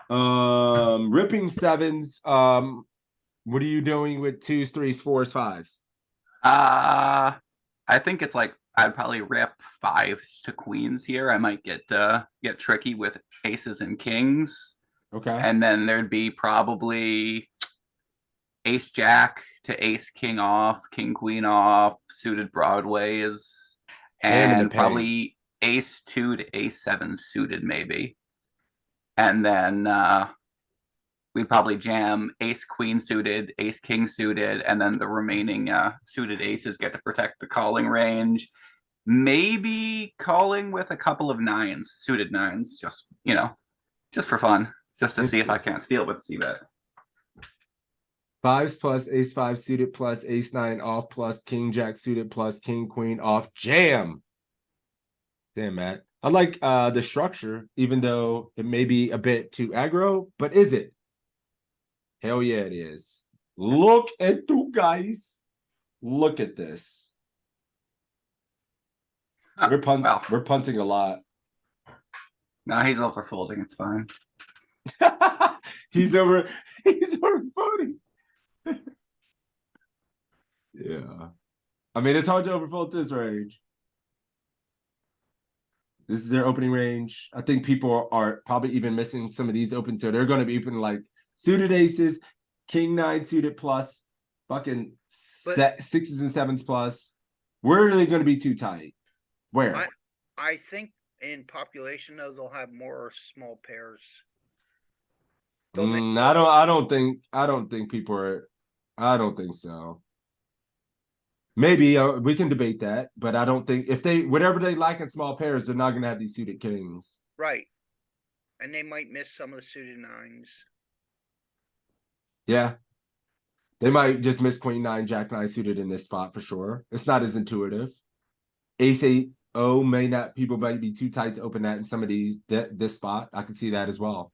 Ripping 7s. What are you doing with 2s, 3s, 4s, 5s? I think it's like I'd probably rip 5s to queens here. I might get tricky with aces and kings. Okay. And then there'd be probably ace jack to ace king off, king queen off, suited broadways, and probably ace 2 to ace 7 suited maybe. And then we'd probably jam ace queen suited, ace king suited, and then the remaining suited aces get to protect the calling range. Maybe calling with a couple of 9s, suited 9s, just just for fun, just to see if I can't steal it with c-bet. 5s plus ace 5 suited plus ace 9 off plus king jack suited plus king queen off jam. Damn, Matt. I like the structure, even though it may be a bit too aggro, but is it? Hell yeah, it is. Look at you guys. Look at this. We're punting a lot. No, he's overfolding. It's fine. He's over voting. Yeah. I mean, it's hard to overfold this range. This is their opening range. I think people are probably even missing some of these open, so they're going to be open like suited aces, king nine suited plus, fucking sixes and sevens plus. Where are they going to be too tight? Where? I think in population though they'll have more small pairs. I don't think people are. I don't think so. Maybe we can debate that, but I don't think if they whatever they like in small pairs, they're not going to have these suited kings. Right, and they might miss some of the suited nines. Yeah, they might just miss queen nine, jack nine suited in this spot for sure. It's not as intuitive. Ace eight O may not. People might be too tight to open that in some of these this spot. I can see that as well.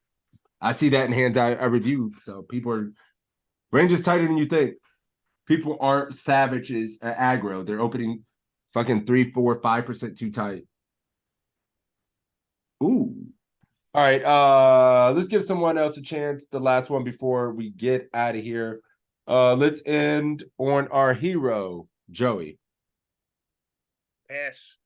I see that in hands I reviewed. So people are range is tighter than you think. People aren't savages at aggro. They're opening fucking 3, 4, 5% too tight. Ooh. All right. Let's give someone else a chance. The last one before we get out of here. Let's end on our hero, Joey. Pass.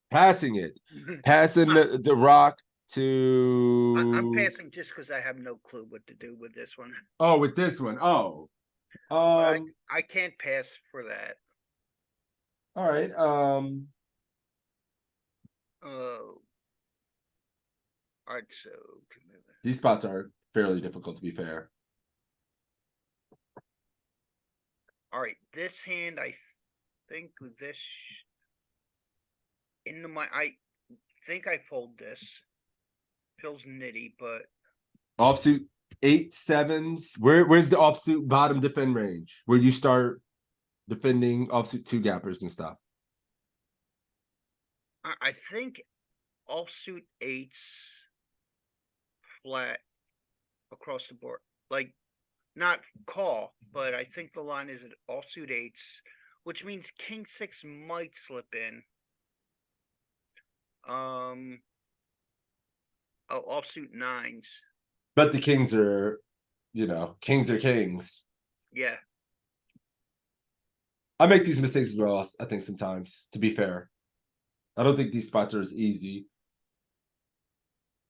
Passing it. Passing the rock to I'm passing just because I have no clue what to do with this one. Oh, with this one. Oh. I can't pass for that. All right. Oh. All right, so these spots are fairly difficult to be fair. All right, this hand I think with this into my I think I fold this. Feels nitty, but Offsuit 8, 7s. Where's the offsuit bottom defend range? Where you start defending offsuit 2 gappers and stuff. I think offsuit 8s flat across the board. Like not call, but I think the line is at offsuit 8s, which means king 6 might slip in. Offsuit 9s. But the kings are, kings are kings. Yeah. I make these mistakes as well, I think, sometimes, to be fair. I don't think these spots are as easy.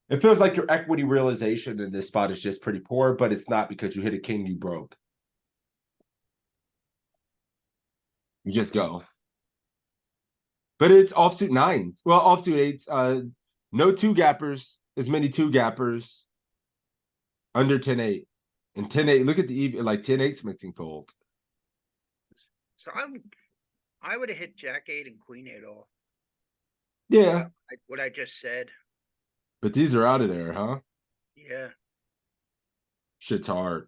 It feels like your equity realization in this spot is just pretty poor, but it's not because you hit a king, you broke. You just go. But it's offsuit 9s. Well, offsuit 8s. No 2 gappers, as many 2 gappers. Under 10-8. And 10-8, look at the even, like 10-8's mixing fold. So I would have hit jack 8 and queen 8 off. Yeah. What I just said. But these are out of there, huh? Yeah. Shit's hard.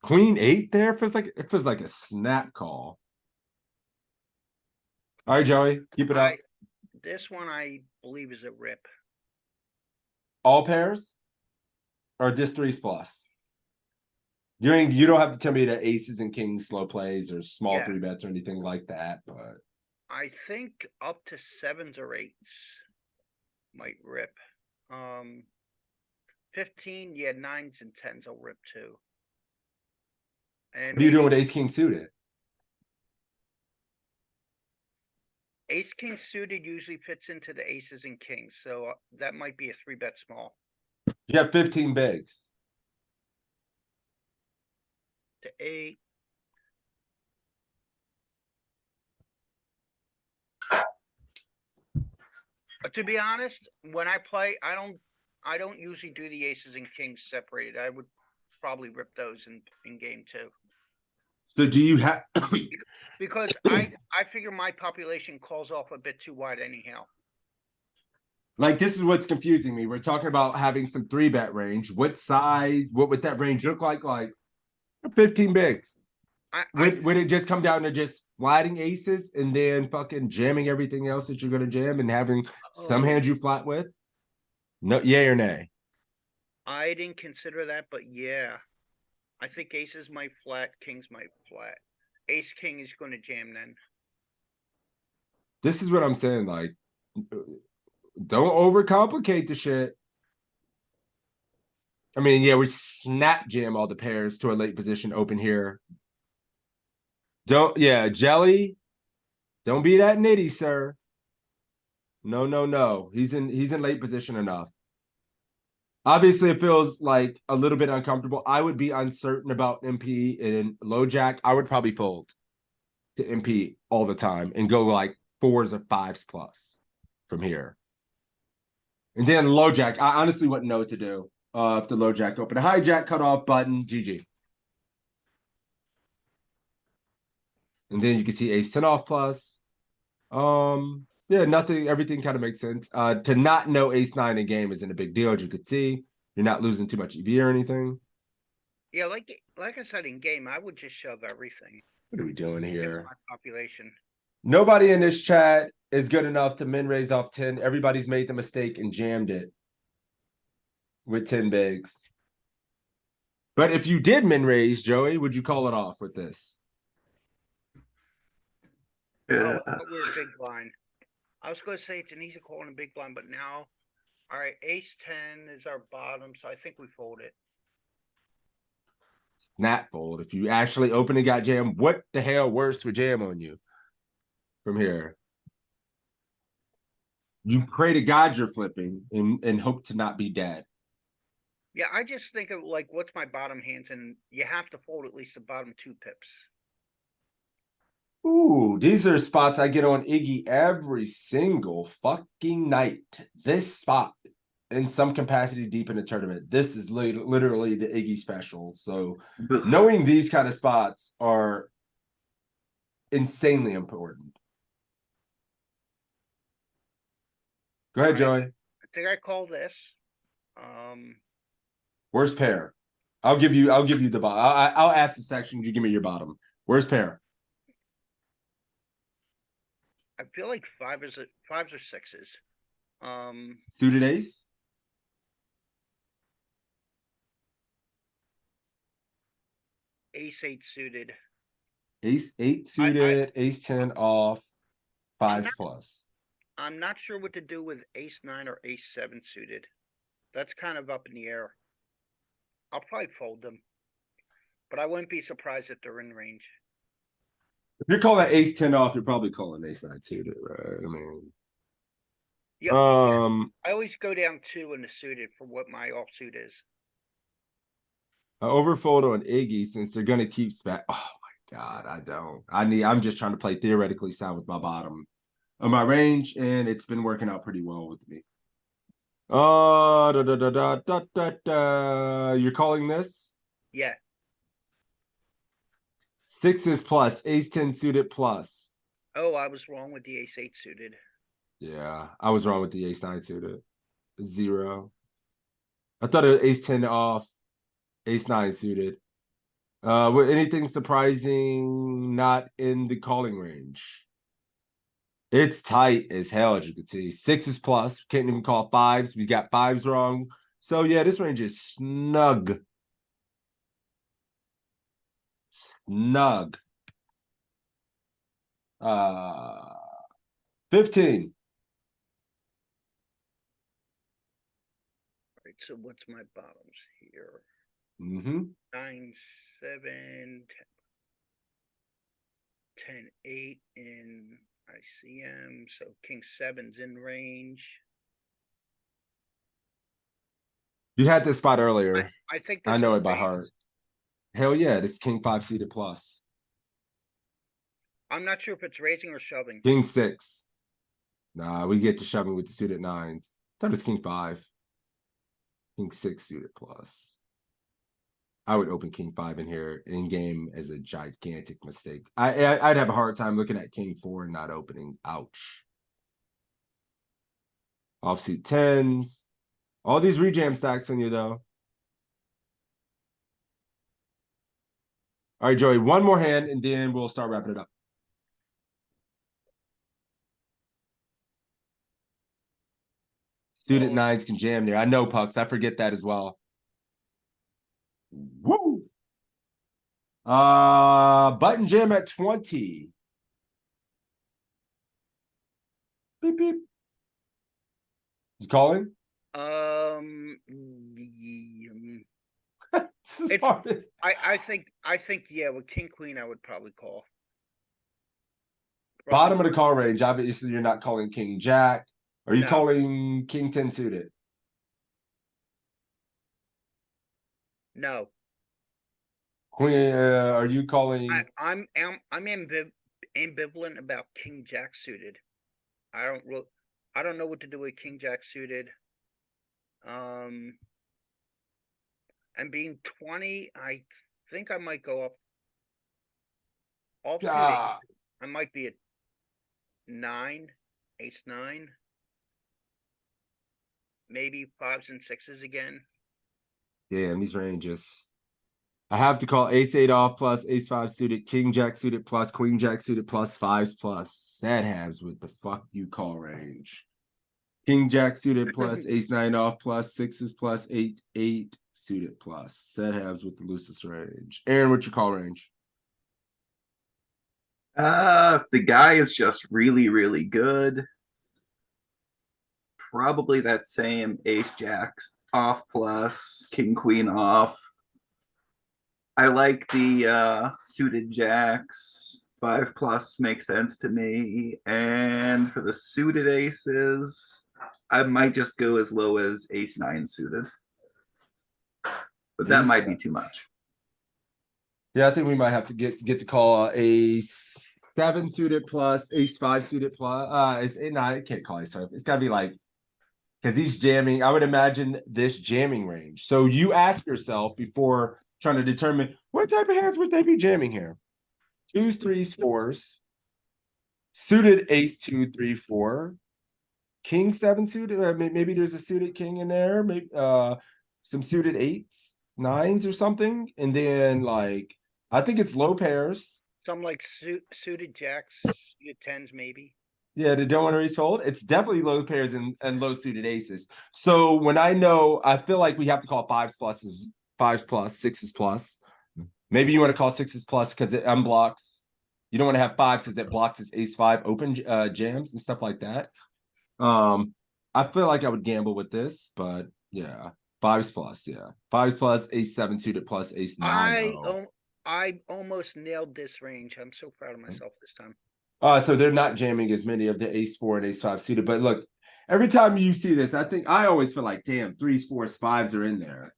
Queen 8 there feels like a snap call. All right, Joey, keep it up. This one I believe is a rip. All pairs? Or just 3s plus? You don't have to tell me that aces and kings slow plays or small 3 bets or anything like that, but I think up to 7s or 8s might rip. 15, yeah, 9s and 10s will rip too. And what are you doing with ace king suited? Ace king suited usually fits into the aces and kings, so that might be a 3-bet small. You have 15 bigs. To 8. To be honest, when I play, I don't usually do the aces and kings separated. I would probably rip those in game 2. So do you have because I figure my population calls off a bit too wide anyhow. Like, this is what's confusing me. We're talking about having some 3-bet range. What size, what would that range look like? Like 15 bigs. Would it just come down to just flatting aces and then fucking jamming everything else that you're going to jam and having some hands you flat with? No, yay or nay? I didn't consider that, but yeah. I think aces might flat, kings might flat. Ace king is going to jam then. This is what I'm saying. Like, Don't overcomplicate the shit. I mean, yeah, we snap jam all the pairs to a late position open here. Yeah, Jelly. Don't be that nitty, sir. No. He's in late position enough. Obviously, it feels like a little bit uncomfortable. I would be uncertain about MP in low jack. I would probably fold to MP all the time and go like 4s or 5s plus from here. And then low jack, I honestly wouldn't know what to do if the low jack open. High jack cut off button, GG. And then you can see ace 10 off plus. Yeah, nothing, everything kind of makes sense. To not know ace 9 in game isn't a big deal, as you could see. You're not losing too much EV or anything. Yeah, like I said in game, I would just shove everything. What are we doing Against here? my population. Nobody in this chat is good enough to min raise off 10. Everybody's made the mistake and jammed it with 10 bigs. But if you did min raise, Joey, would you call it off with this? Oh, I thought we were big blind. I was going to say it's an easy call in a big blind, but now, all right, ace 10 is our bottom, so I think we fold it. Snap fold. If you actually open and got jammed, what the hell worse would jam on you from here? You pray to God you're flipping and hope to not be dead. Yeah, I just think of like, what's my bottom hands? And you have to fold at least the bottom 2 pips. Ooh, these are spots I get on Iggy every single fucking night. This spot, in some capacity deep in the tournament, this is literally the Iggy special. So knowing these kind of spots are insanely important. Go ahead, Joey. I think I call this. Worst pair. I'll give you the bottom. I'll ask the section. You give me your bottom. Worst pair. I feel like 5s or 6s. Suited ace. Ace 8 suited. Ace 8 suited. Ace 10 off. 5s plus. I'm not sure what to do with ace 9 or ace 7 suited. That's kind of up in the air. I'll probably fold them, but I wouldn't be surprised if they're in range. If you're calling ace 10 off, you're probably calling ace 9 suited, right? I mean, yeah, I always go down 2 in the suited for what my offsuit is. I overfold on Iggy since they're gonna keep spec. Oh my god, I don't. I'm just trying to play theoretically sound with my bottom of my range, and it's been working out pretty well with me. You're calling this? Yeah. 6s plus, ace 10 suited plus. Oh, I was wrong with the ace 8 suited. Yeah, I was wrong with the ace 9 suited. 0. I thought it was ace 10 off, ace 9 suited. With anything surprising not in the calling range? It's tight as hell, as you can see. 6s plus, can't even call 5s. We got 5s wrong. So yeah, this range is snug. Snug. 15. All right, so what's my bottoms here? 9, 7, 10, 8 in ICM. So king 7's in range. You had this spot earlier. I think I know it by heart. Hell yeah, this king 5 seated plus. I'm not sure if it's raising or shoving. King 6. Nah, we get to shoving with the suited 9s. Thought it was king 5. King 6 suited plus. I would open king 5 in here in game as a gigantic mistake. I'd have a hard time looking at king 4 and not opening. Ouch. Offsuit 10s. All these rejam stacks on you though. All right, Joey, one more hand and then we'll start wrapping it up. Suited 9s can jam there. I know, Pucks. I forget that as well. Woo! Button jam at 20. Beep beep. You calling? This is It's- hard. I think yeah, with king queen I would probably call. Bottom of the call range. Obviously, you're not calling king jack. Are you No. calling king 10 suited? No, Queen, are you calling? I'm ambivalent about king jack suited. I don't know what to do with king jack suited. And being 20, I think I might go up. Offsuit, Ah, I might be at 9, ace 9. Maybe 5s and 6s again. damn, these ranges. I have to call ace 8 off plus ace 5 suited, king jack suited plus queen jack suited plus 5s plus. Sad halves with the fuck you call range. King jack suited plus ace 9 off plus 6s plus 8 suited plus. Set halves with the loosest range. Aaron, what's your call range? If the guy is just really, really good, probably that same ace jacks off plus king queen off. I like the suited jacks. 5+ makes sense to me. And for the suited aces, I might just go as low as ace 9 suited. But that Ace might be nine. too much. Yeah, I think we might have to get to call ace 7 suited plus ace 5 suited plus ace 8. No, I can't call ace 5. It's gotta be like, because he's jamming. I would imagine this jamming range. So you ask yourself before trying to determine what type of hands would they be jamming here? 2s, 3s, 4s, suited ace 2, 3, 4, king 7 suited. Maybe there's a suited king in there. Maybe some suited 8s, 9s, or something. And then like I think it's low pairs. Some like suited jacks, suited 10s maybe. Yeah, the don't want to refold. It's definitely low pairs and low suited aces. So when I feel like we have to call 5s pluses, 5s plus, 6s plus. Maybe you want to call 6s plus because it unblocks. You don't want to have 5s because it blocks his ace 5 open jams and stuff like that. I feel like I would gamble with this, but yeah, 5s plus, yeah, 5s plus, ace 7 suited plus ace 9. I almost nailed this range. I'm so proud of myself this time. So they're not jamming as many of the ace 4 and ace 5 suited. But look, every time you see this, I always feel like, damn, 3s, 4s, 5s are in there.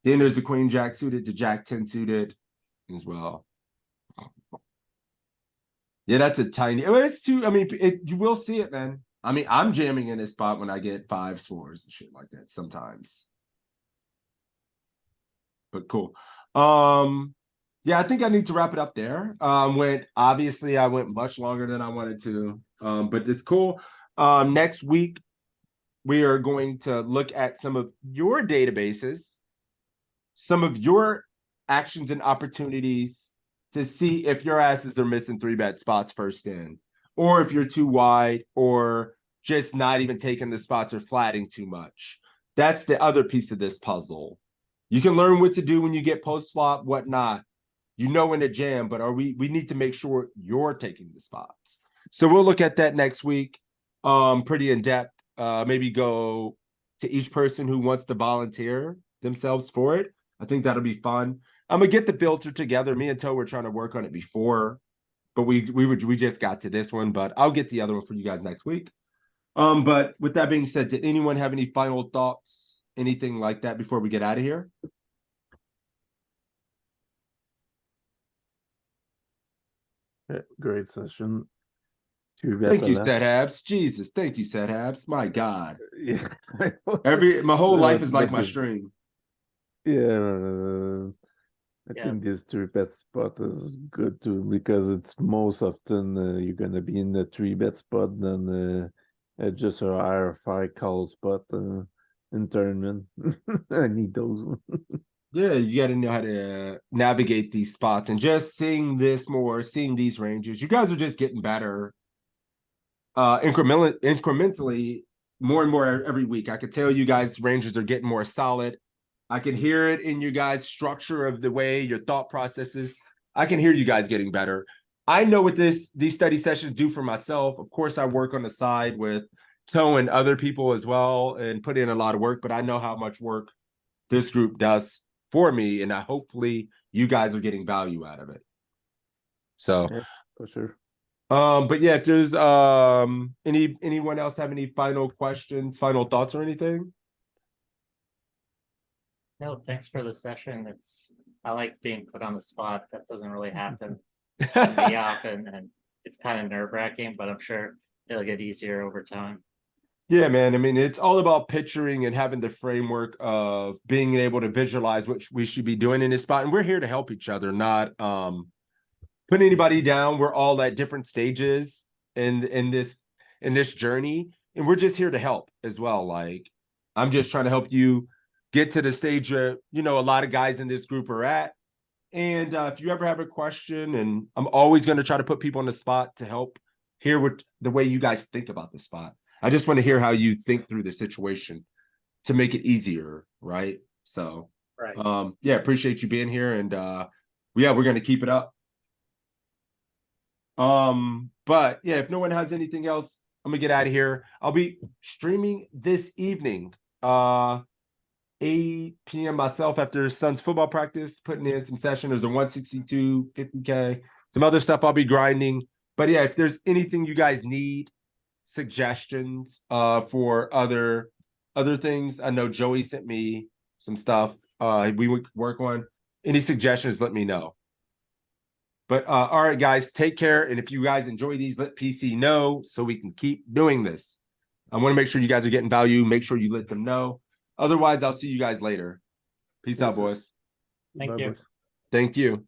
Then there's the queen jack suited, the jack 10 suited as well. Yeah, that's a tiny. It's too. I mean, you will see it, man. I mean, I'm jamming in this spot when I get 5s, 4s, and shit like that sometimes. But cool. Yeah, I think I need to wrap it up there. Obviously I went much longer than I wanted to. But it's cool. Next week we are going to look at some of your databases, some of your actions and opportunities to see if your asses are missing 3-bet spots first in, or if you're too wide, or just not even taking the spots or flatting too much. That's the other piece of this puzzle. You can learn what to do when you get post flop, whatnot. You know when to jam, but we need to make sure you're taking the spots. So we'll look at that next week. Pretty in depth. Maybe go to each person who wants to volunteer themselves for it. I think that'll be fun. I'm gonna get the filter together. Me and Toe were trying to work on it before, but we just got to this one. But I'll get the other one for you guys next week. But with that being said, did anyone have any final thoughts, anything like that before we get out of here? Yeah, great session. Thank you, Set Habs. Jesus, thank you, Set Habs. My God. Yeah. My whole life is like But my this- stream. Yeah, I Yeah. think this 3-bet spot is good too because it's most often you're gonna be in the 3-bet spot than just a higher call spot in tournament. I need those. Yeah, you got to know how to navigate these spots and just seeing this more, seeing these ranges. You guys are just getting better incrementally more and more every week. I could tell you guys ranges are getting more solid. I can hear it in you guys' structure of the way your thought processes. I can hear you guys getting better. I know what these study sessions do for myself. Of course, I work on the side with towing other people as well and put in a lot of work, but I know how much work this group does for me, and hopefully you guys are getting value out of it. So Yeah, for sure. but yeah, if there's anyone else have any final questions, final thoughts or anything? No, thanks for the session. I like being put on the spot. That doesn't really happen to me often, and it's kind of nerve-wracking, but I'm sure it'll get easier over time. Yeah, man. I mean, it's all about picturing and having the framework of being able to visualize what we should be doing in this spot. And we're here to help each other, not put anybody down. We're all at different stages in this journey, and we're just here to help as well. Like, I'm just trying to help you get to the stage a lot of guys in this group are at. And if you ever have a question, and I'm always going to try to put people on the spot to help hear what the way you guys think about the spot. I just want to hear how you think through the situation to make it easier, right? So, Right. Yeah, appreciate you being here, and yeah, we're going to keep it up. But yeah, if no one has anything else, I'm gonna get out of here. I'll be streaming this evening, 8 p.m. myself after Suns football practice, putting in some session. There's a 162 50K, some other stuff I'll be grinding. But yeah, if there's anything you guys need, suggestions for other things, I know Joey sent me some stuff we would work on. Any suggestions, let me know. But all right, guys, take care. And if you guys enjoy these, let PC know so we can keep doing this. I want to make sure you guys are getting value. Make sure you let them know. Otherwise, I'll see you guys later. Peace out, boys. Thank you. Boys. Thank you.